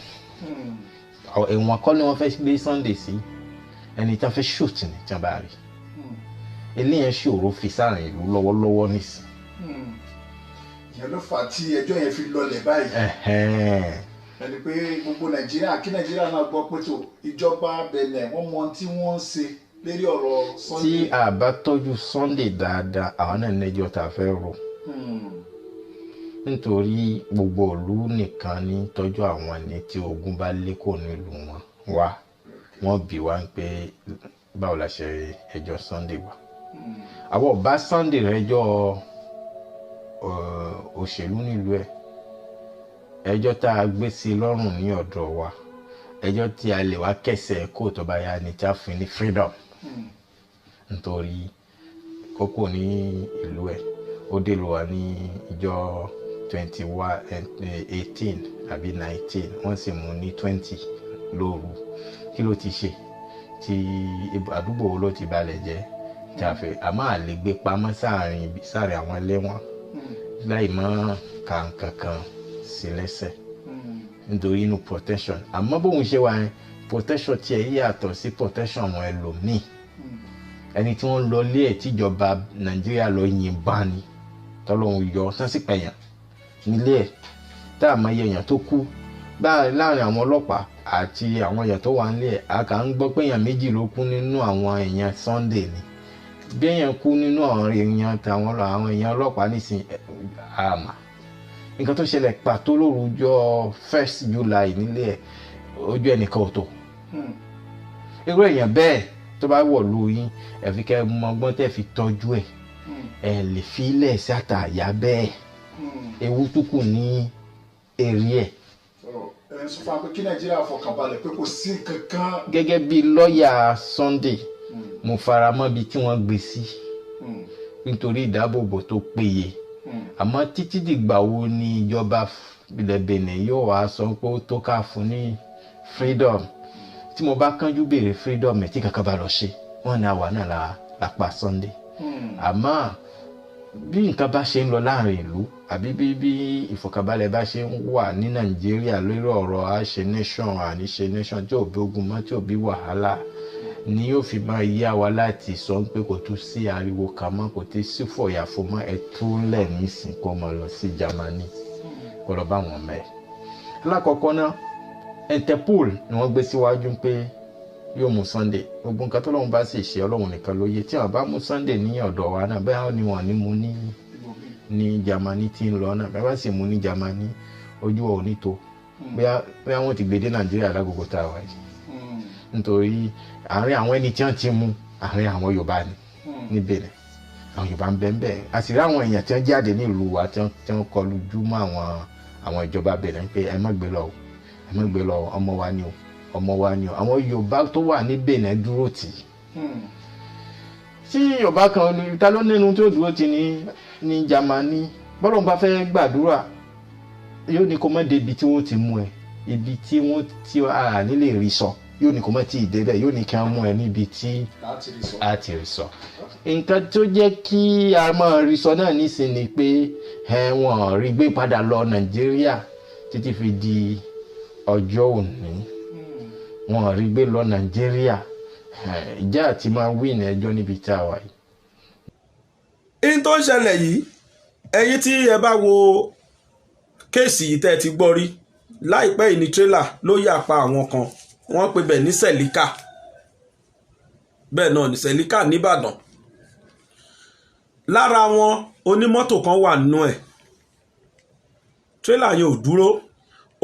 Ẹ̀wọ̀n kọ́ ni wọ́n fẹ́ gbé Sunday sí ẹni tí wọ́n fẹ́ shoot ní tí wọ́n bá rí eléyẹn ṣòro fi sáàrin ìlú lọ́wọ́lọ́wọ́ nísìn. ìyẹn ló fà á tí ẹjọ́ yẹn fi lọlẹ̀ báyìí. ẹni pé gbogbo Nàìjíríà kí Nàìjíríà náà gbọ́ pé tó ìjọba Benin wọ́n mọ tí wọ́n ń ṣe lérí ọ̀rọ̀ Sunday. tí a bá tọ́jú Sunday dáadáa àwọn náà nẹ́jọ́ tá a fẹ́ rò nítorí gbogbo ìlú nìkan ní tọ́jú àwọn ẹni tí ogun bá lé kò nílùú wọn wá wọ́n bi wá pé báwo la ṣe ẹjọ́ Sunday wá àwọn ò bá Sunday rẹjọ́ òṣèlú nílùú ẹ̀ ẹjọ́ tá a gbé sí lọ́rùn ní ọ̀dọ̀ wa ẹjọ́ tí a lè wá kẹsẹ̀ kó tó bá yá ni tí a fún ní freedom nítorí kókó ní ìlú ẹ̀ ó dé lọ wá ní ìjọ 18 àbí 19 wọ́n sì mú ní 20 lóru kí ló ti ṣe tí àdúgbò wo ló ti balẹ̀ jẹ́ tí a fẹ́ àmọ́ àlè gbé pamọ́ sáàrin àwọn ẹlẹ́wọ̀n láì mọ́ kankan sí lẹ́sẹ̀ nítorí inú protection àmọ́ bóun ṣe wà ní protection tí ẹ yàtọ̀ sí protection àwọn ẹlòmíì ẹni tí wọ́n lọ lé ẹ̀ tíjọba Nàìjíríà lọ yìnbọn ni tọ́lọ́hún yọ tán sí pẹ̀yàn nílé ẹ̀ tá a mọ iye èèyàn tó kú láàrin àwọn ọlọ́pàá àti àwọn èèyàn tó wà nílé ẹ̀ a kà ń gbọ́ pé èèyàn méjì ló kú nínú àwọn èèyàn Sunday ni bí èèyàn kú nínú àwọn èèyàn ọlọ́pàá nísìn àmà nǹkan tó ṣẹlẹ̀ pàtó lórúkọ 1st July nílé ẹ̀ ojú ẹnìkan ò tó irú èèyàn bẹ́ẹ̀ tó bá wọ̀ lú yín ẹ fi kẹ́ mọgbọ́n tẹ́ fi tọ́jú ẹ̀ ẹ lè fi ilẹ̀ sátàyà bẹ́ẹ̀ ewu tó kù ní èrè ẹ̀. ẹ sọ fún wa pé kí Nàìjíríà fọkànbalẹ̀ pé kò sí kankan. gẹ́gẹ́ bí lọ́ọ̀yà Sunday mo fara mọ́ bí tí wọ́n gbé sí nítorí ìdáàbòbò tó péye àmọ́ títí dìgbà wo ni ìjọba ilẹ̀ Benin yóò wá sọ pé ó tó ká fún ní freedom tí mo bá kánjú béèrè freedom ẹ̀ tí kankan bá lọ ṣe wọ́n ní àwa náà la pa Sunday àmọ́ bí nǹkan bá ṣe ń lọ láàrin ìlú àbí bí ìfọ̀kànbalẹ̀ bá ṣe ń wà ní Nàìjíríà lórí ọ̀rọ̀ àṣẹ nation àníṣe nation tí ò bí ogun mọ́ tí ò bí wàhálà ni yóò fi máa yá wa láti sọ pé kò tún sí ariwo kan mọ́ kò tí sí fọ̀yàfọ̀ mọ́ ẹ tún lẹ̀ nísìn kó máa lọ sí Germany kó lọ bá wọn mẹ́. alákọ̀ọ́kọ́ náà Interpol ni wọ́n gbé síwájú pé yóò mú Sunday gbogbo nǹkan tó lọ́wọ́ bá sì ṣe Ọlọ́run nìkan ló yẹ tí wọ́n bá mú Sunday ní ọ̀dọ̀ wa náà bẹ́ẹ̀ ni wọ́n ní mú ní Germany tí ń lọ náà bẹ́ẹ̀ bá sì mú ní Germany ojú ọ̀ ní tó bẹ́ẹ̀ wọ́n ti gbé dé Nàìjíríà lágogo tá a wà yìí nítorí àárín àwọn ẹni tí wọ́n ti mú àárín àwọn Yorùbá ni ní Benin àwọn Yorùbá ń bẹ ń bẹ àṣírí àwọn èèyàn tí wọ́n jáde ní ìlú wa tí wọ́n kọlu jú mọ́ àwọn ìjọba Benin pé ẹ má gbé lọ ọmọ wa ni o àwọn Yorùbá tó wà ní Benin dúró tì tí Yorùbá kan ta ló nínú tó dúró tì ní Germany bọ́lọ̀ bá fẹ́ gbàdúrà yóò ní kó má débi tí wọ́n ti mú ẹ ibi tí wọ́n ti ara nílé rí sọ yóò ní kó má tí ì débẹ̀ yóò ní kí wọ́n mú ẹ níbi tí a ti rí sọ. nǹkan tó jẹ́ kí a máa rí sọ náà nísìnyí ni pé wọ́n rí gbé padà lọ Nàìjíríà títí fi di ọjọ́ òní wọ́n rí gbé lọ Nàìjíríà ìjà àti máa wí ní ẹjọ́ níbi tí a wà yìí. in tó ń ṣẹlẹ̀ yìí ẹ̀yin tí ẹ bá wo kéèsì yìí tẹ́ ẹ ti gbọ́ rí láìpẹ́ yìí ní tírélà ló yà pa àwọn kan wọ́n pe bẹ̀ ní Sẹ̀líkà bẹ́ẹ̀ náà ní Sẹ̀líkà nìbàdàn lára wọn onímọ́tò kan wà nínú ẹ̀ tírélà yẹn ò dúró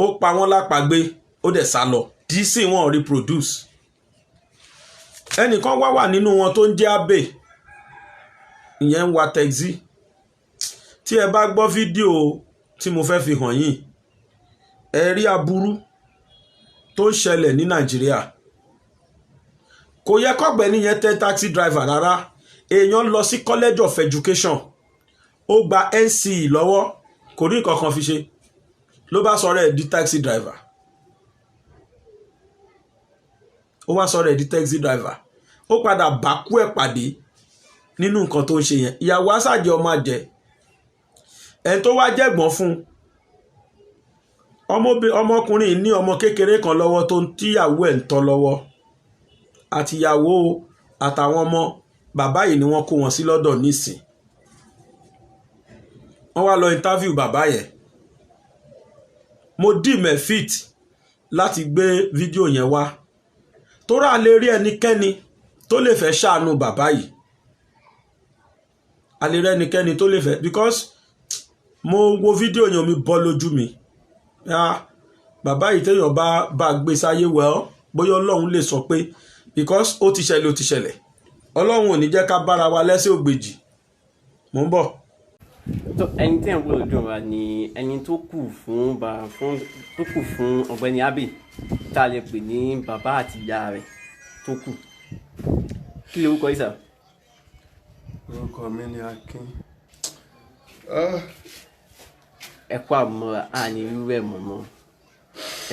ó pa wọ́n lápagbé ó dẹ̀ sá lọ dc wọn reproduce ẹnìkan wà nínú wọn tó ń jẹ́ Abe ìyẹn ń wa taxi tí ẹ bá gbọ́ fídíò tí mo fẹ́ fi hàn yín ẹ rí aburú tó ń ṣẹlẹ̀ ní Nàìjíríà kò yẹ kọ́gbẹ́ni yẹn tẹ́ taxi driver rárá èèyàn lọ sí College of Education ó gba NCE lọ́wọ́ kò rí nǹkan kan fi ṣe ló bá sọ̀rọ̀ ẹ̀ di taxi driver ó padà bá kú ẹ̀ pàdé nínú nǹkan tó ń ṣe yẹn ìyàwó aṣáájẹ ọmọ àjẹ ẹ̀ tó wá jẹ̀gbọ́n fún ọmọkùnrin ní ọmọ kékeré kan lọ́wọ́ tó ń tíyàwó ẹ̀ ń tọ́ lọ́wọ́ àtìyàwó àtàwọn ọmọ bàbá yìí ni wọ́n kó wọn sí lọ́dọ̀ nísìn wọ́n wá lọ interview bàbá yẹn mo dì mẹ́fìt láti gbé fídíò yẹn wá tó rà lè rí ẹnikẹ́ni tó lè fẹ́ ṣàánú bàbá yìí a lè rí ẹnikẹ́ni tó lè fẹ́ because mo wo fídíò yẹn mi bọ́ lójú mi bàbá yìí téèyàn bá gbé sáyé wẹ̀ bóyá ọlọ́run lè sọ pé because ó ti ṣẹlẹ̀ ọlọ́run ò ní jẹ́ ká bára wa lẹ́sẹ̀ ògbèjì mò ń bọ̀. tó ẹni tí ẹ̀ ń wò lójú wa ni ẹni tó kù fún ọ̀gbẹ́ni Abbey tá a lè pè ní bàbá àti ìyá rẹ̀ tó kù kí lè orúkọ ìsà. orúkọ mi ni Akin. ẹ kú àmúra àní irú ẹ̀ mọ̀mọ́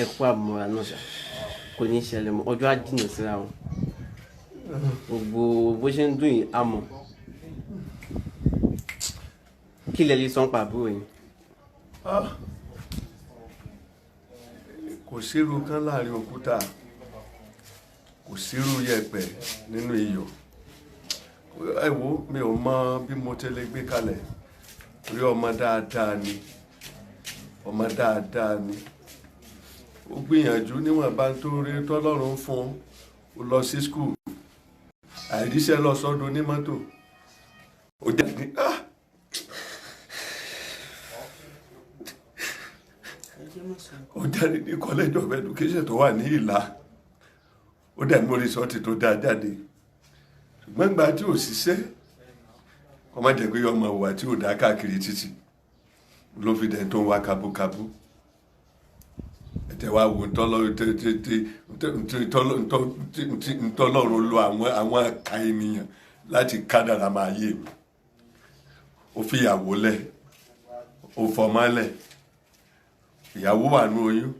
ẹ kú àmúra náà ṣá kò ní ṣẹlẹ̀ mọ́ ọjọ́ àjìnà síra wọn gbogbo bó ṣe ń dùn yìí àmọ́ kí lẹ lè sọ pa àbúrò yìí. kò sírú kan láàrin òkúta kò sírú yẹ̀pẹ̀ nínú iyọ̀ ẹ wo mi ò mọ bí mo tẹ́lẹ̀ gbé kalẹ̀ torí ọmọ dáadáa ni ó gbìyànjú níwọ̀nba tó rí tọ́lọ́run fún ó lọ sí skul àìríṣẹ́ lọ sọ́dọ̀ onímọ́tò ó jáde ní college of education tó wà ní Ìlá ó dẹ̀ mú rìsọ́ọ̀tì tó dáa jáde ṣùgbọ́n ìgbà tí ò ṣiṣẹ́ kọ́ má jẹ́ pé ọmọ ìwà tí ò dá káàkiri títì ló fi dẹ̀ tó ń wá kábúkábú ẹ̀tẹ̀ wá wò ntọ́lọ́run lo àwọn àka ènìyàn láti kádàrá máa yé mi ó fi ìyàwó lẹ̀ ó fọmọ lẹ̀ ìyàwó wà ní oyún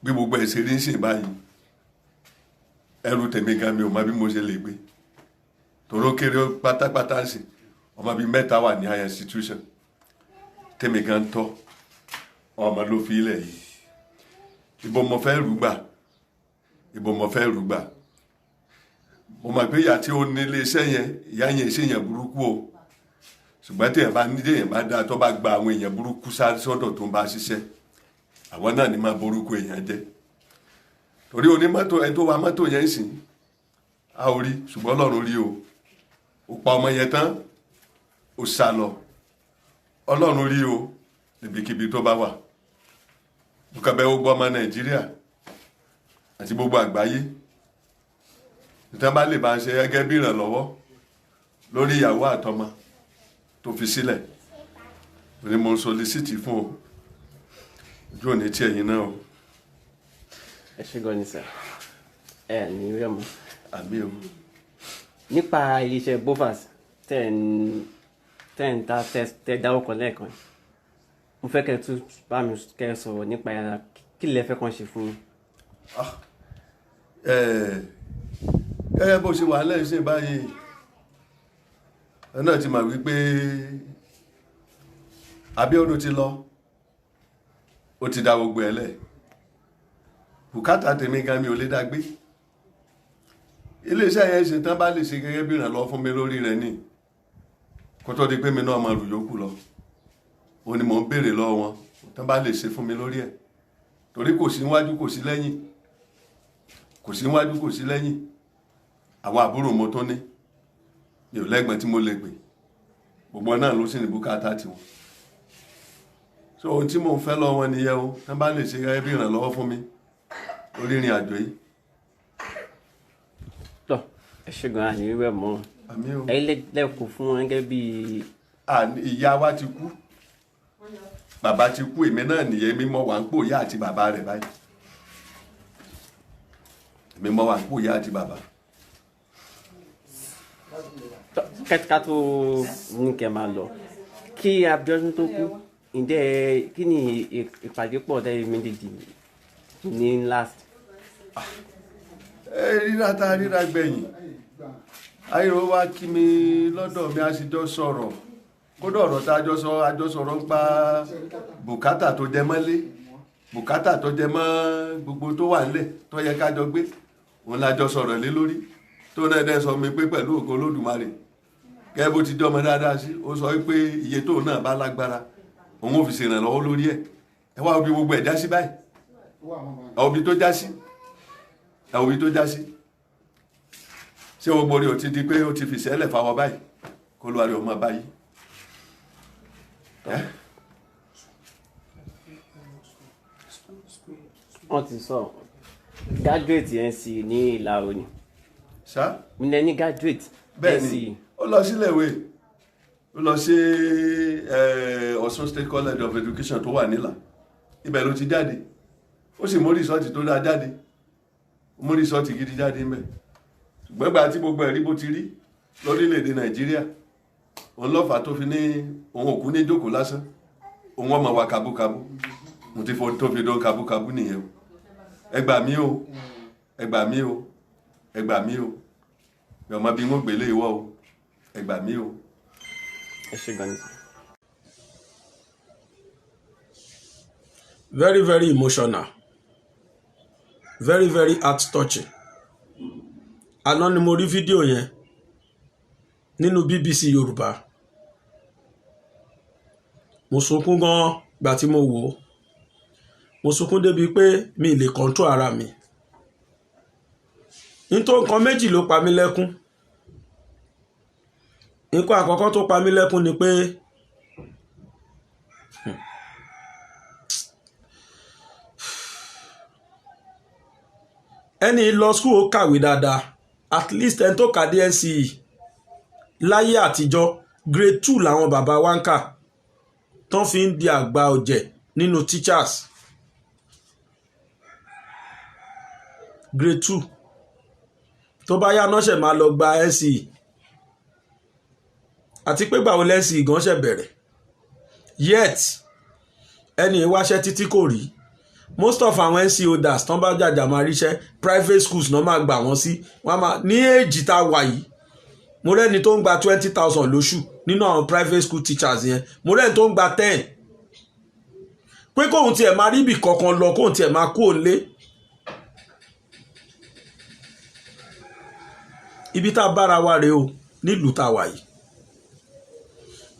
bí gbogbo ẹ̀sẹ̀ rí ń ṣe báyìí ẹrù tèmi gan mi ò mọ bí mo ṣe lè gbé tòró kéré pátápátá sí ọmọ bíi mẹ́ta wà ní higher institution tèmi gan tọ́ ọmọ ló fi ilẹ̀ yìí ibo mo fẹ́ rúgbà mo mọ̀ pé ìyá tí ó ní iléeṣẹ́ yẹn ìyá yẹn ṣe yẹn burúkú o ṣùgbọ́n téèyàn bá dáa tó bá gba àwọn èèyàn burúkú sáré sọ́dọ̀ tó ń bá ṣiṣẹ́ àwọn náà ní máa borúkú èèyàn jẹ́ torí onímọ́tò ẹni tó wa mọ́tò yẹn sìn á ò rí ṣùgbọ́n Ọlọ́run rí o ó pa ọmọ yẹn tán ó sá lọ Ọlọ́run rí o níbikíbi tó bá wà mo kàn bẹ̀ gbogbo ọmọ Nàìjíríà àti gbogbo àgbáyé nítorí bá lè bá ń ṣe gẹ́gẹ́ bí ìrànlọ́wọ́ lórí ìyàwó àtọmọ tó fi sílẹ̀ ní mo ń soliciti fún o ojú òní tí ẹ̀yin náà o. ẹ ṣe gan ni sà ẹ ní rẹ mọ. àmì o. nípa iléeṣẹ́ Bovas tẹ́ dáwọ́ kan lẹ́ẹ̀kan mo fẹ́ kẹ́ tún bá mi kẹ́ sọ̀rọ̀ nípa ẹ̀rọ kí lẹ fẹ́ kàn ṣe fún mi. gẹ́gẹ́ bó ṣe wà lẹ́sìn báyìí ẹ náà ti mà wípé Abíọ́dún ti lọ ó ti dá gbogbo ẹ̀ lẹ̀ bùkátà tèmi gan mi ò lè dá gbé iléeṣẹ́ yẹn ṣe tán bá lè ṣe gẹ́gẹ́ bí ìrànlọ́wọ́ fún mi lórí rẹ̀ ní kó tó di pé mi náà máa rù yókù lọ ó ní mò ń béèrè lọ́wọ́ wọn tán bá lè ṣe fún mi lórí ẹ̀ torí kò sí níwájú kò sí lẹ́yìn àwọn àbúrò mo tó ní mi ò lẹ́gbẹ̀ẹ́ tí mo lè gbé gbogbo náà ló sì ní bùkátà tiwọn so ohun tí mò ń fẹ́ lọ́wọ́ wọn nìyẹn o tán bá lè ṣe gẹ́gẹ́ bí ìrànlọ́wọ́ fún mi lórí ìrìn àjò yìí. tọ́ ẹ ṣe gan àní rẹ̀ mọ́ ẹ̀yin lẹ́kọ̀ọ́ fún wọn gẹ́gẹ́ bí. ìyá wa ti kú bàbá ti kú èmi náà nìyẹn èmi mọ wà ń pò ìyá àti bàbá rẹ̀ báyìí èmi mọ wà ń pò ìyá àti bàbá. kẹ́tíkà tó ní kẹ́ máa lọ kí Abíọ́dún tó kú ǹjẹ́ kí ni ìpàdé pọ̀ tẹ́lẹ̀ méjèèjì ní last. ríra tá a ríra gbẹ̀yìn ayọ̀ wá kí mi lọ́dọ̀ mi a sì jọ sọ̀rọ̀ kódà ọ̀rọ̀ tá a jọ sọ̀rọ̀ ń pa bùkátà tó jẹ mọ́lé bùkátà tó jẹ mọ́ gbogbo tó wà nílẹ̀ tó yẹ ká jọ gbé òun la jọ sọ̀rọ̀ lé lórí tó náà dẹ́ sọ mi pé pẹ̀lú ògo Olódùmarè kẹ́ bó ti dọ́mọ dáadáa sí ó sọ pé iye tóun náà bá lágbára òun ò fi ṣèrànlọ́wọ́ lórí ẹ̀ ẹ wá òbí gbogbo ẹ̀ já sí báyìí òbí tó já sí ṣé gbogbo rẹ̀ ò ti di pé ó ti fi sẹ́lẹ̀ fáwọn báyìí kó lóore ọmọ báyìí. wọ́n ti sọ graduate NC ní Ìlaro ni. ṣá. mi lẹ ní graduate bẹ́ẹ̀ni ó lọ síléèwé ó lọ sí Ọ̀ṣun State College of Education tó wà nílà ibẹ̀ ló ti jáde ó sì mú rìsọ́ọ̀tì tó dáa jáde mú rìsọ́ọ̀tì gidi jáde ń bẹ̀ gbẹ́gbà tí gbogbo ẹ̀rí bó ti rí lórílẹ̀‐èdè Nàìjíríà òun lọ́fà tó fi ní òun òkú ní jókòó lásán òun ọmọ wa kabúkabú mo ti fọ́ tó fi dán kabúkabú nìyẹn o ẹ gbà mí o ẹ gbà mí o ẹ gbà mí o ọmọ bí wọ́n gbélé ìwọ o ẹ gbà mí o. ẹ ṣe gan ni. Very, very emotional. Very, very heart touching. Àná ni mo rí fídíò yẹn nínú BBC Yorùbá. Mo sunkún gan gbà tí mo wò ó. Mo sunkún débi pé mi lè control ara mi. Nítorí nǹkan méjì ló pa mí lẹ́kún. Nǹkan àkọ́kọ́ tó pa mí lẹ́kún ni pé ẹni lọ school ó kàwé dáadáa, at least ẹni tó kà dé NCE láyé àtijọ́ grade 2 làwọn bàbá wa ń kà tán fi ń di àgbà ọ̀jẹ̀ nínú teachers. Grade 2 tó bá yá náà ṣe máa lọ gba NCE àti pé gbàwo NCE gan ṣe bẹ̀rẹ̀ yet ẹni ìwáṣẹ́ títí kò rí. Most of àwọn NCE holders tán bá jàjà máa ríṣẹ́ private schools náà máa gbà wọ́n sí wọ́n máa ní èjì tá a wà yìí. Mo rẹ́ni tó ń gba 20,000 lóṣù nínú àwọn private school teachers yẹn, mo rẹ́ni tó ń gba 10. Pé kóhun tiẹ̀ máa rí ibì kankan lọ kóhun tiẹ̀ máa kú òǹlé. Ibi tá a bára wa rèé o nílùú tá a wà yìí.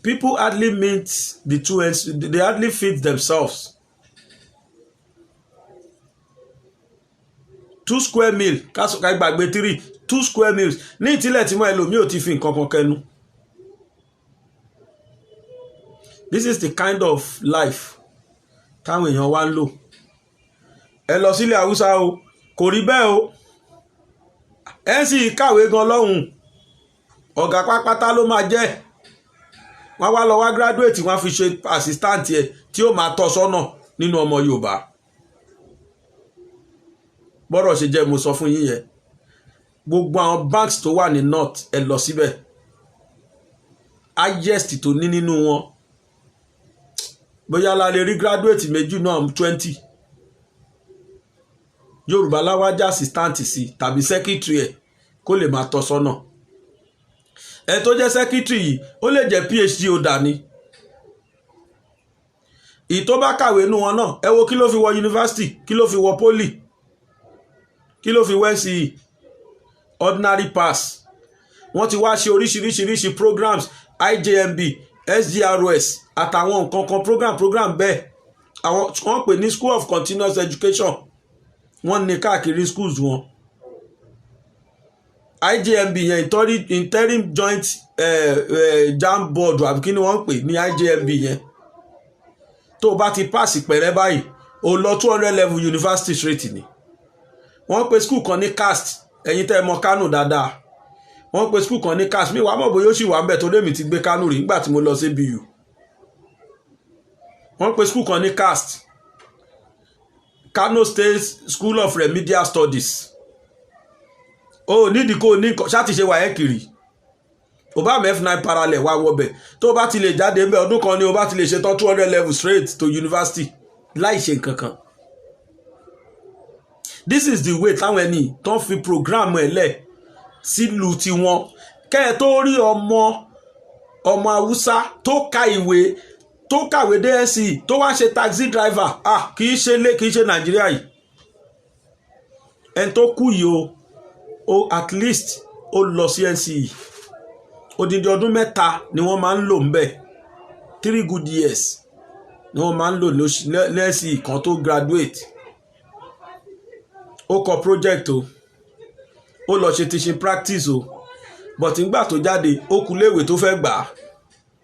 People hardly meet the two ends, they hardly feed themselves. 2 square meal ká gbàgbé 3 2 square meals ní ìtílẹ̀ tí mọ́ ẹlòmíì ò ti fi nǹkan kan kẹnu. This is the kind of life táwọn èèyàn wá ń lò. Ẹ lọ sílẹ̀ Haúsá o kò rí bẹ́ẹ̀ o. ẹ sì kàwé gan lọ́hùn ọ̀gá pápátá ló máa jẹ́. Wọ́n wá lọ wá graduate wọ́n fi ṣe assistant ẹ̀ tí ó máa tọ́ sọ́nà nínú ọmọ Yorùbá. Bọ́rọ̀ ṣe jẹ́ mo sọ fún yín yẹn. Gbogbo àwọn banks tó wà ní north ẹ lọ síbẹ̀. Highest tó ní nínú wọn bóyá la lè rí graduate méjì náà 20. Yorùbá láwájá assistant sí tàbí secretary ẹ̀ kó lè máa tọ́ sọ́nà. Ẹ tó jẹ́ secretary yìí ó lè jẹ́ PhD holder ni. Ìtó bá kàwé nú wọn náà ẹ wo kí ló fi wọ university, kí ló fi wọ poly, kí ló fi wẹ́ sí ordinary pass. Wọ́n ti wá ṣe oríṣiríṣiríṣi programs IJMB, SGRS àtàwọn nǹkan kan program bẹ́ẹ̀. Àwọn wọ́n pè ní School of Continuous Education. Wọ́n ní káàkiri schools wọn. IJMB yẹn interim joint JAMB board àbí kí ni wọ́n pè ní IJMB yẹn. Tó bá ti pass pẹ̀rẹ́ báyìí ó lọ 200 level university straight ni. Wọ́n pe school kan ní CAST, ẹ̀yin tẹ́ mọ̀ Kánò dáadáa. Wọ́n pe school kan ní CAST, mi wà mọ̀ bóyá ó sì wà ńbẹ̀ tó lèmi ti gbé Kánò rí nígbà tí mo lọ sí BU. Wọ́n pe school kan ní CAST, Kano State School of Remedial Studies. O nídìí kó ní ṣáàtì ṣe wà ẹ́ kiri. O bá F9 parallel wá wọbẹ̀ tó bá ti lè jáde ńbẹ̀ ọdún kan ni o bá ti lè ṣe tán 200 level straight to university láì ṣe nǹkan kan. This is the way táwọn ẹni tó ń fi program ẹ̀ lẹ̀ sílùú tiwọn. Kẹ́ ẹ tó rí ọmọ Haúsá tó ka ìwé tó kàwé dé NCE tó wá ṣe taxi driver kì í ṣe Nàìjíríà yìí. Ẹni tó kú yìí o at least ó lọ sí NCE odidi ọdún 3 ni wọ́n máa ń lò ńbẹ̀ 3 good years ni wọ́n máa ń lò lẹ́sìn kan tó graduate. Ó kọ project o ó lọ ṣe teaching practice o but nígbà tó jáde ó kú léèwé tó fẹ́ gbà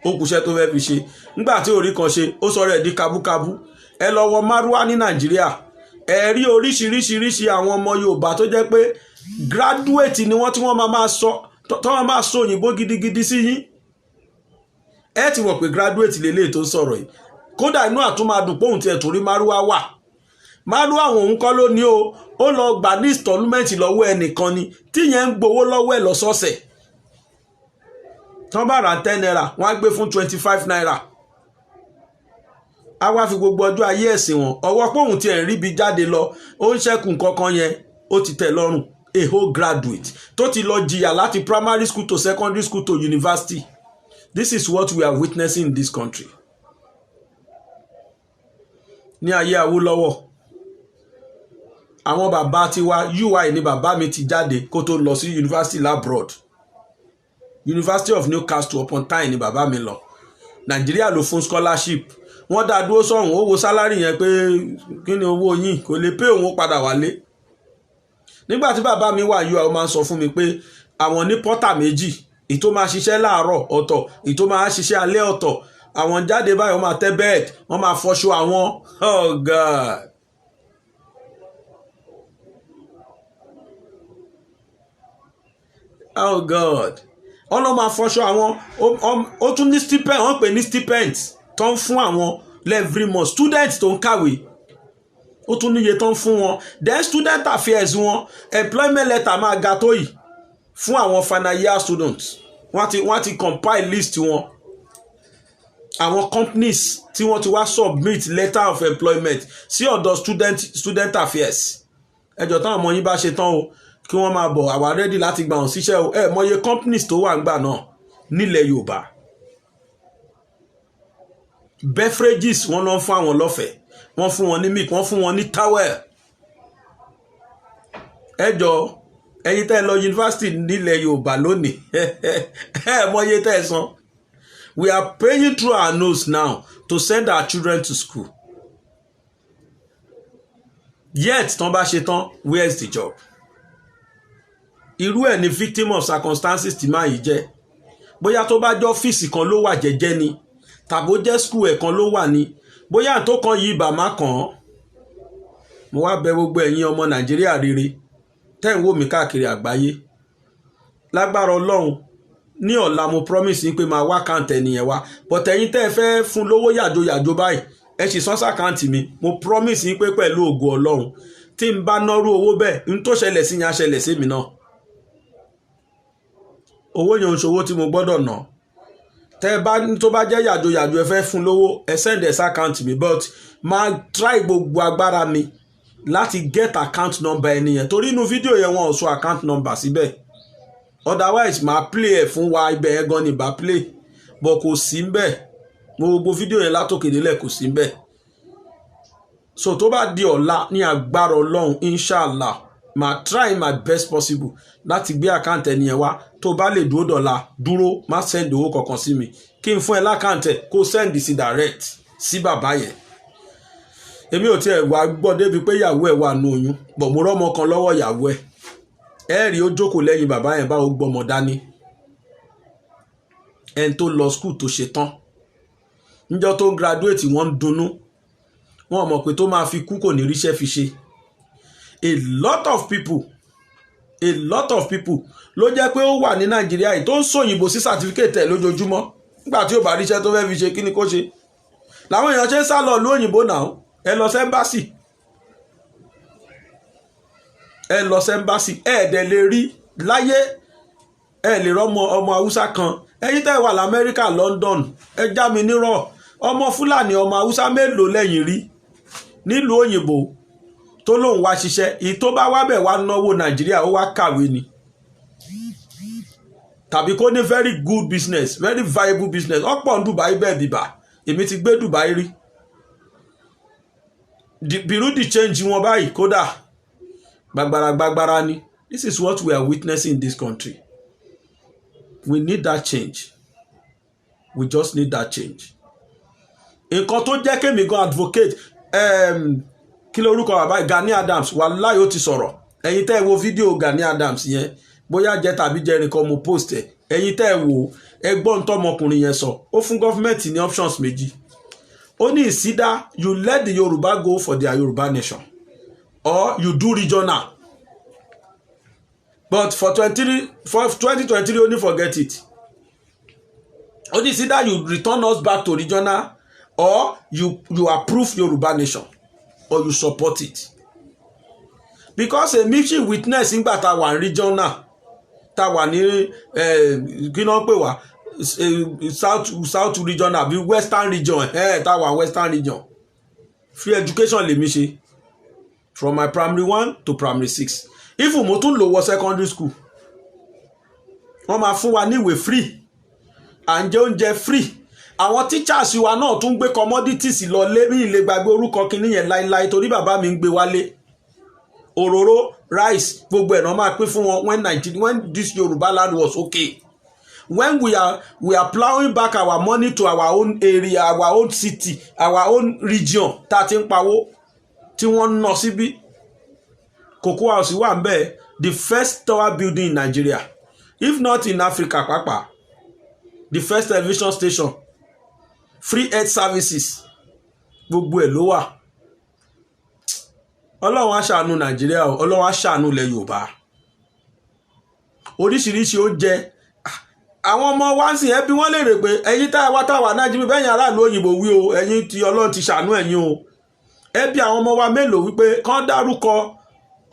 ó kùṣẹ́ tó fẹ́ fi ṣe nígbà tí orí kan ṣe ó sọ̀rọ̀ ẹ̀ di kabúkabú. Ẹ lọ wọ márúwá ní Nàìjíríà ẹ rí oríṣiríṣi àwọn ọmọ Yorùbá tó jẹ́ pé graduate ni wọ́n tí wọ́n máa sọ òyìnbó gidigidi sí yín. Ẹ ti wọ̀ pé graduate lélẹ́yìí tó ń sọ̀rọ̀ yìí kódà inú àtúmọ̀dùn pòun tiẹ̀ torí márúwá wà. Márúwá àwọn òun kọ́ ló ní o ó lọ gbà ní installment lọ́wọ́ ẹnìkan ni tíyẹn ń gbowó lọ́wọ́ ẹ̀ lọ́sọ̀ọ̀sẹ̀. Tán bá ra 10 naira wọ́n á gbé fún 25 naira. A wá fi gbogbo ọjọ́ ayé ẹ̀sìn wọn ọwọ́ pòun tiẹ̀ ń ríbi jáde lọ ó ń ṣẹ́kùn kankan yẹn ó ti tẹ̀ lọ́rùn. A whole graduate tó ti lọ jìyà láti primary school to secondary school to university. This is what we are witnessing in this country. Ní ayé Awólọ́wọ̀ àwọn bàbá tiwa UI ni bàbá mi ti jáde kó tó lọ sí university labroad. University of Newcastle upon Tyne ni bàbá mi lọ. Nàìjíríà ló fún scholarship. Wọ́n dá dúró sọ́run ó wo sálárì yẹn pé kí ni owó yín kò lè pé òun padà wálé. Nígbà tí bàbá mi wà UI ó máa ń sọ fún mi pé àwọn ní pọ́tà méjì ìtó máa ṣiṣẹ́ láàárọ̀ ọ̀tọ̀ ìtó máa ṣiṣẹ́ alẹ́ ọ̀tọ̀. Àwọn jáde báyìí wọ́n máa tẹ́ bed wọ́n máa fọṣọ àwọn. Oh God. Oh God. Wọ́n lọ máa fọṣọ àwọn ó tún ní stipend wọ́n pè ní stipend tó ń fún àwọn every month student tó ń kàwé ó tún níye tó ń fún wọn then student affairs wọn employment letter máa ga tó yìí fún àwọn final year students wọ́n ti compile list wọn àwọn companies tí wọ́n ti wá submit letter of employment sí ọ̀dọ̀ student affairs ẹjọ́ táwọn ọmọ yín bá ṣe tán o kí wọ́n máa bọ̀ àwa ready láti gbà wọ́n síṣẹ́ o ẹ mọye companies tó wà ń gbà náà nílẹ̀ Yorùbá beverages wọ́n lọ fún àwọn lọ́fẹ̀ẹ́ wọ́n fún wọn ní milk wọ́n fún wọn ní towel ẹjọ́ ẹ̀yin tẹ́ lọ yunifásitì nílẹ̀ Yorùbá lónìí ẹ mọye tẹ́ san. We are paying through our nose now to send our children to school. Yet tán bá ṣe tán where is the job? Irú ẹ̀ ni victim of circumstances tí máa yìí jẹ́ bóyá tó bá jẹ́ ọ́fíìsì kan ló wà jẹ́jẹ́ ni tàbó jẹ́ school ẹ̀ kan ló wà ní bóyá tó kan yìí bà má kàn án. Mo wá bẹ̀ gbogbo ẹ̀yin ọmọ Nàìjíríà rere tẹ́ ń wò mí káàkiri àgbáyé lágbára Ọlọ́run ní ọ̀la mo promise yín pé máa wá àkáǹtì ẹnìyẹn wá but ẹ̀yin tẹ́ ẹ fẹ́ fún lówó yàjò báyìí ẹ sì sọ́nsà àkáǹtì mi mo promise yín pé pẹ̀lú ògo Ọlọ́run tí n bá nọ́rú owó bẹ́ẹ̀ n tó ṣẹlẹ̀ sí yẹn á ṣẹlẹ̀ sí mi náà. Owó yẹn ń ṣòwò tí mo gbọ́dọ̀ ná tẹ́ ẹ bá tó bá jẹ́ yàjò ẹ fẹ́ fún lówó ẹ send ẹ sí àkáǹtì mi but máa try gbogbo agbára mi láti get account number ẹnìyẹn torí inú fídíò yẹn wọn ò sọ account number síbẹ̀ otherwise máa play ẹ̀ fún wa ibẹ̀ yẹn gan ni bá play but kò sí ń bẹ̀ gbogbo fídíò yẹn látòkè délẹ̀ kò sí ń bẹ̀ so tó bá di ọ̀la ní agbára Ọlọ́run inshallah máa try my best possible láti gbé àkáǹtì ẹnìyẹn wá tó bá lè dúró dọ̀la dúró má send owó kankan sí mi kí n fún ẹ lákàǹtì kó send sí direct sí bàbá yẹn. Èmi ò tiẹ̀ wá gbọ́ débi pé ìyàwó ẹ̀ wà nù oyún bọ̀ mo rọ́mọ kan lọ́wọ́ ìyàwó ẹ̀ ẹ rí ó jókòó lẹ́yìn bàbá yẹn bá ó gbọ́mọ dání ẹni tó lọ school tó ṣe tán níjọ́ tó graduate wọ́n ń dunnú wọ́n mọ̀ pé tó máa fi kú kò ní ríṣẹ́ fi ṣe. A lot of people ló jẹ́ pé ó wà ní Nàìjíríà yìí tó ń sòyìnbó sí certificate ẹ̀ lójoojúmọ́ nígbà tí ó bá ríṣẹ́ tó fẹ́ fi ṣe kí ni kó ṣe. Làwọn èèyàn ṣe ń sá lọ ìlú òyìnbó náà ẹ lọ sẹ́ńbásì ẹ dẹ̀ lè rí láyé ẹ lè rọ́mọ ọmọ Haúsá kan ẹ̀yin tẹ́ wà l'Amẹ́ríkà London ẹ já mi nírọ̀ ọmọ Fúlàní ọmọ Haúsá mélòó lẹ́yìn rí nílùú òyìnbó tó lóun wá ṣiṣẹ́ èyí tó bá wábẹ̀ wá náwó Nàìjíríà ó wá kàwé ni tàbí kó ní very good business very viable business ọ̀pọ̀ ní Dubai bẹ́ẹ̀ bíbà èmi ti gbé Dubai rí bìrúdì change wọn báyìí kódà gbagbara ni. This is what we are witnessing in this country. We need that change. We just need that change. Nǹkan tó jẹ́ kémi gan advocate kí lórúkọ bàbá Gani Adams wàláhì ó ti sọ̀rọ̀ ẹ̀yin tẹ́ ẹ wo fídíò Gani Adams yẹn bóyá jẹ tàbí jẹrin kan mo post ẹ̀ ẹ̀yin tẹ́ ẹ wò ẹgbọ́n tọmọkùnrin yẹn sọ ó fún gọ́fìmẹ̀ntì ní options méjì ó ní it's either you let the Yoruba go for their Yoruba nation or you do regional but for 2023 only forget it only it's either you return us back to regional or you approve Yoruba nation or you support it because èmi ṣì witness nígbà tá a wà ní regional tá a wà ní kí náà pè wá south region àbí western region tá a wà western region free education lèmi ṣe from my primary 1 to primary 6 if mo tún lò wọ secondary school wọ́n máa fún wa ní ìwé free à ń jẹ oúnjẹ free àwọn teachers wa náà tún gbé commodities lọ lé ní ilé gbàgbé orúkọ kìíní yẹn láíláí torí bàbá mi ń gbé wálé òróró rice gbogbo ẹ̀ náà máa pín fún wọn when this Yoruba land was okay when we are plowing back our money to our own area our own city our own region tá a ti ń pawó tí wọ́n ń ná síbí Cocoa House wà ń bẹ̀ the first tower building in Nigeria if not in Africa pàápàá the first television station free health services gbogbo ẹ̀ ló wà ọlọ́run á ṣàánú Nàìjíríà ọlọ́run á ṣàánú ilẹ̀ Yorùbá oríṣiríṣi oúnjẹ àwọn ọmọ wa ń sìn ẹ́ bí wọ́n lè rè pé ẹ̀yin táwa Nàìjíríà bẹ́yìn aráàlú òyìnbó wí o ẹ̀yin tí ọlọ́run ti ṣàánú ẹ̀yin o ẹ bí àwọn ọmọ wa mélòó wípé kán dárúkọ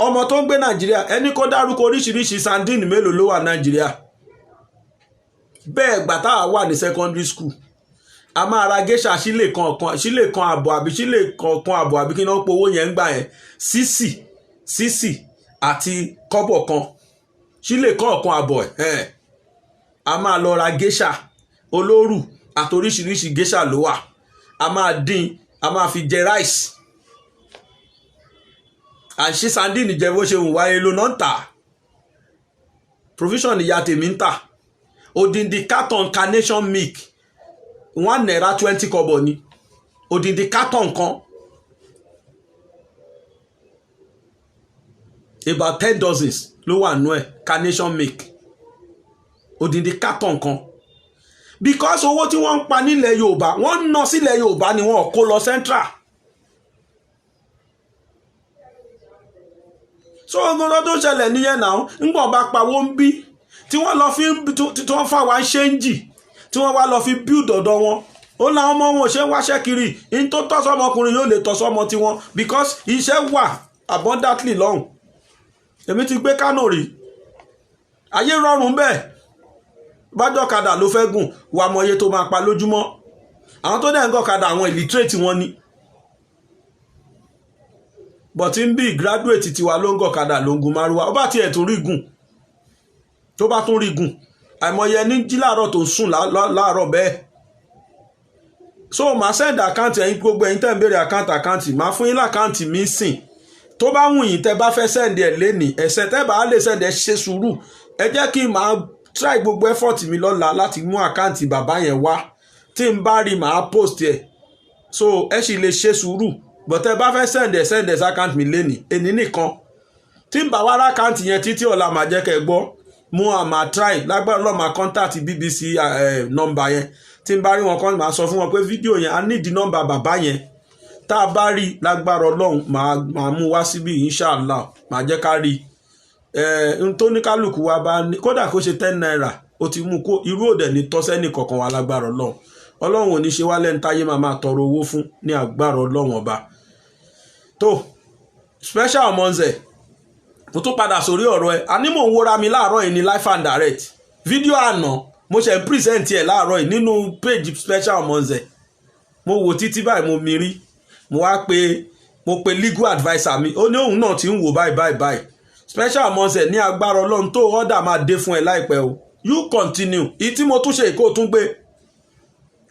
ọmọ tó ń gbé Nàìjíríà ẹni kó dárúkọ oríṣiríṣi sandine mélòó ló wà Nàìjíríà bẹ́ẹ̀ gbà táwa wà ní secondary school a máa ra géṣà sílè kan àbọ̀ àbí sílè kan àbọ̀ àbí kí náà pé owó yẹn ń gbà yẹn sísì àti kọ́bọ̀ kan sílè kan àbọ̀ a máa lọ ra géṣà olóòrù àti oríṣiríṣi géṣà ló wà a máa dín a máa fi jẹ rice àṣì sandine jẹ bó ṣe wù wáyé ló náà ń tà provision ìyá tèmi ń tà odindi carton Carnation milk 1 naira 20 kobo ni odindi carton kan about 10 dozens ló wà nú ẹ̀ Carnation milk odindi carton kan because owó tí wọ́n ń pa nílẹ̀ Yorùbá wọ́n ń ná sílẹ̀ Yorùbá ni wọ́n kó lọ central so ọgbọ́n tó ṣẹlẹ̀ níyẹn náà ńgbọ̀n bá pawó ń bí tí wọ́n lọ fi tí wọ́n fà wá ṣéǹjì tí wọ́n wá lọ fi build ọ̀dọ̀ wọn ó láwọn ọmọ wọn ṣe ń wáṣẹ́ kiri in tó tọ́ sọmọkùnrin yóò lè tọ́ sọmọ tiwọn because iṣẹ́ wà abundantly lọ́hùn èmi ti gbé Kánò rí ayé rọrùn bẹ́ẹ̀ bájọ́ kadà ló fẹ́ gùn wà mọye tó máa pa lójúmọ́ àwọn tó dẹ̀ ń gọ́ kadà àwọn illiterate wọn ni but ń bí graduate tiwa ló ń gọ́ kadà ló ń gun márúwá ó bá tiẹ̀ tún rí gùn tó bá tún rí gùn àìmọye ní jí láàárọ̀ tó ń sùn láàárọ̀ bẹ́ẹ̀ so màá send account ẹ̀yin gbogbo ẹ̀yin tẹ́ ń béèrè account màá fún yín láàkáǹtì mi sìn tó bá wù yín tẹ́ bá fẹ́ send ẹ̀ lénìí ẹ̀sẹ̀ tẹ́ bá lè send ẹ̀ ṣe sùúrù ẹ jẹ́ kí n máa try gbogbo effort mi lọ́la láti mú àkáǹtì bàbá yẹn wá tí n bá rí màá post ẹ̀ so ẹ sì lè ṣe sùúrù but tẹ́ bá fẹ́ send ẹ̀ account mi lénìí èní nìkan tí n bá wá rákáǹtì yẹn títí ọ̀la màá jẹ́ kẹ́ gbọ́ mo àmà try lágbára lọ́ọ́ contact BBC number yẹn tí n bá rí wọn kọ́ máa sọ fún wọn pé fídíò yẹn a need number bàbá yẹn tá a bá rí lágbára Ọlọ́run máa mú wá síbí inshallah máa jẹ́ ká rí n tó ní kálukú wa bá ní kódà kó ṣe 10 naira ó ti mú kó irú òdẹ ní tọ́sẹ́ ní kọ̀ọ̀kan wa lágbára Ọlọ́run ò ní ṣe wá lẹ́nu táyé máa tọrọ owó fún ní agbára Ọlọ́run ọba tó special monze mo tún padà sórí ọ̀rọ̀ ẹ̀ àní mò ń wóra mi láàárọ̀ yìí ní live and direct fídíò àná mo ṣe ń present ẹ̀ láàárọ̀ yìí nínú page special monze mo wò títí báyìí mo mi rí mo pe legal adviser mi ó ní òun náà ti ń wò báyìí special monze ní agbára Ọlọ́run tó order máa dé fún ẹ láìpẹ́ o you continue ìyí tí mo tún ṣe kó tún gbé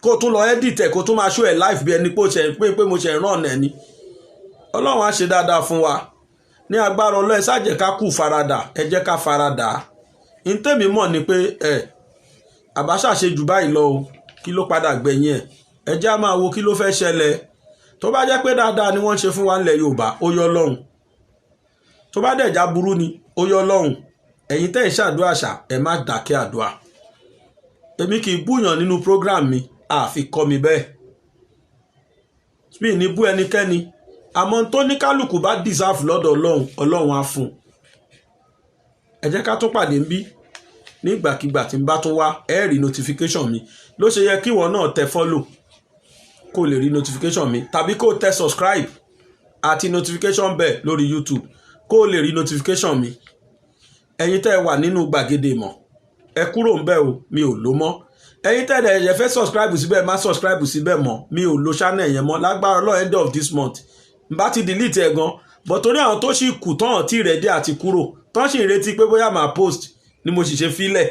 kó tún lọ edit ẹ̀ kó tún máa show ẹ̀ live bí ẹni pé mo ṣe rán ẹ̀ ni Ọlọ́run á ṣe dáadáa fún wa ní agbára Ọlọ́run ẹ ṣá jẹ́ ká kú farada ẹ jẹ́ ká farada in tèmi mọ̀ ni pé Abacha ṣe jù báyìí lọ o kí ló padà gbẹ̀yìn ẹ jẹ́ á máa wo kí ló fẹ́ ṣẹlẹ̀ tó bá jẹ́ pé dáadáa ni wọ́n ṣe fún wa nílẹ̀ Yorùbá ó yọ Ọlọ́run tó bá dẹ̀ já burú ni ó yọ Ọlọ́run ẹ̀yin tẹ́ ń ṣàdúrà ṣá ẹ má dákẹ́ àdúrà. Èmi kì í búyàn nínú program mi àfi kọ́ mi bẹ́ẹ̀. Mi ní bú ẹnikẹ́ni àmọ́ tó ní kálukú bá deserve lọ́dọ̀ Ọlọ́run, Ọlọ́run á fún. Ẹ jẹ́ ká tún pàdé ń bí nígbàkigbà tí n bá tún wá ẹ rí notification mi. Ló ṣe yẹ kí ìwọ náà tẹ follow kó lè rí notification mi, tàbí kó tẹ subscribe àti notification bell lórí YouTube kó lè rí notification mi. Ẹ̀yin tẹ́ wà nínú gbàgede ìmọ̀ ẹ kúrò ń bẹ̀ o, mi ò lò mọ́. Ẹ̀yin tẹ́ dẹ̀ ẹ fẹ́ subscribe síbẹ̀ má subscribe síbẹ̀ mọ́, mi ò lo channel yẹn mọ́. Lágbára Ọlọ́run end of this month n bá ti delete ẹ̀ gan, but torí àwọn tó sì kù tán tí ready àti kúrò tán sì ń retí pé bóyá máa post ni mo sì ṣe fílẹ̀.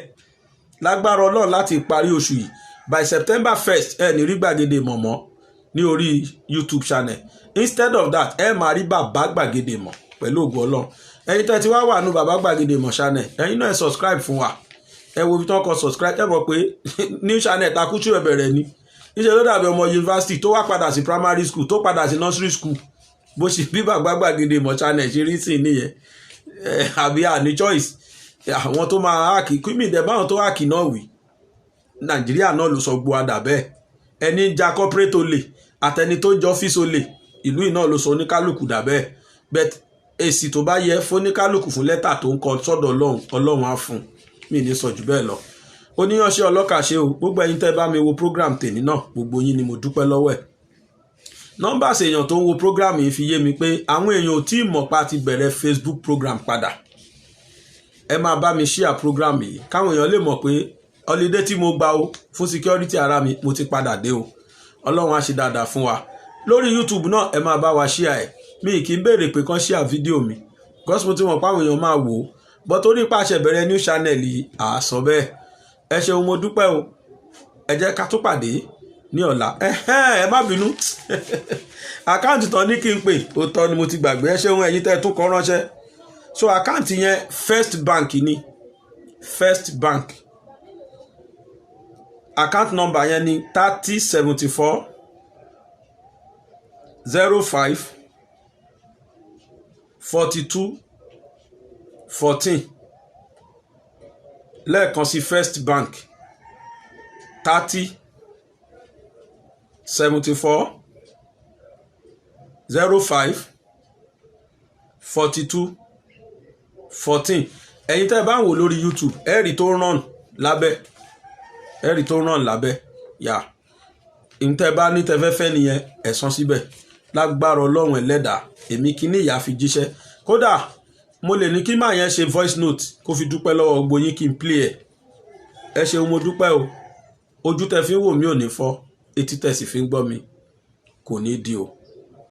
Lágbára Ọlọ́run láti parí oṣù yìí by September 1st ẹ ní rí gbàgede ìmọ̀ mọ́ ní orí YouTube channel. Instead of that ẹ máa rí bàbá gbàgede ìmọ̀ pẹ̀lú ògo Ọlọ́run. Ẹ̀yin tẹ́ ti wá wà nù bàbá gbàgede ìmọ̀ channel, ẹ̀yin náà ẹ subscribe fún wa. Ẹ wo ibi tí wọ́n kọ subscribe, ẹ mọ̀ pé new channel takútù ẹ bẹ̀rẹ̀ ni. Níṣẹ́ ló dàbí ọmọ yunifásitì tó wá padà sí primary school tó padà sí nursery school. Bó ṣe bí bàbá gbàgede ìmọ̀ channel ṣe rí sí nìyẹn. Àbí àní choice. Àwọn tó máa háàkì kí mi dẹ̀ báwọn tó háàkì náà wí. Nàìjíríà náà ló sọ gbọ́ àdà bẹ́ẹ̀. Ẹni ń ja corporate olè àtẹni tó ń jọ ọ́fíìsì olè ìlú iná ló sọ oníkálùkù dà bẹ́ẹ̀. But èsì tó bá yẹ fóníkálùkù fún lẹ́tà tó ń kọ sọ́dọ̀ Ọlọ́run, Ọlọ́run á fún. Mi ní sọ jù bẹ́ẹ̀ lọ. Oníyanṣẹ́ ọlọ́kàṣe o, gbogbo ẹ̀yin tẹ́ bá mi wo program tèmi náà gbogbo yín ni mo dúpẹ́ lọ́wọ́ ẹ̀. Nọ́mbà èèyàn tó ń wo program yìí fi yé mi pé àwọn èèyàn ò tí ì mọ̀ pa ti bẹ̀rẹ̀ Facebook program padà. Ẹ máa bá mi share program yìí káwọn èèyàn lè mọ̀ pé holiday tí mo gbà o fún security ara mi mo ti padà dé o. Ọlọ́run á ṣe dáadáa fún wa. Lórí YouTube náà ẹ máa bá wa share ẹ̀. Mi kì í béèrè pé kán share fídíò mi because mo ti mọ̀ pé àwọn èèyàn máa wò ó. But torí pàṣẹ bẹ̀rẹ̀ new channel yìí àsọ bẹ́ẹ̀. Ẹ ṣeun mo dúpẹ́ o. Ẹ jẹ́ ká tún pàdé ní ọ̀la. Ẹ má bínú. Àkáǹtì tán ní kí n pè òótọ́ ni mo ti gbàgbé. Ẹ ṣeun ẹ̀yin tẹ́ tún kọ ránṣẹ́. So àkáǹtì yẹn First Bank ni. First Bank. Account number yẹn ni 3074 05 42 14. Lẹ́ẹ̀kan sí First Bank 30 74 05 42 14. Ẹ̀yin tẹ́ bá ń wò lórí YouTube ẹ̀rí tó ràn lábẹ́ ẹ̀rí tó ràn lábẹ́ yà ìtẹ́ bá ní tẹ́fẹ́fẹ́ nìyẹn ẹ̀sán síbẹ̀. Lágbára Ọlọ́run ẹlẹ́dàá èmi kí ní ìyá fi jíṣẹ́. Kódà mo lè ní kí máa yẹn ṣe voice note kó fi dúpẹ́ lọ́wọ́ gbogbo yín kí n play ẹ̀. Ẹ ṣeun mo dúpẹ́ o. Ojú tẹ́ fi ń wò mí ò ní fọ́, etí tẹ́ sì fi ń gbọ́ mi kò ní di o.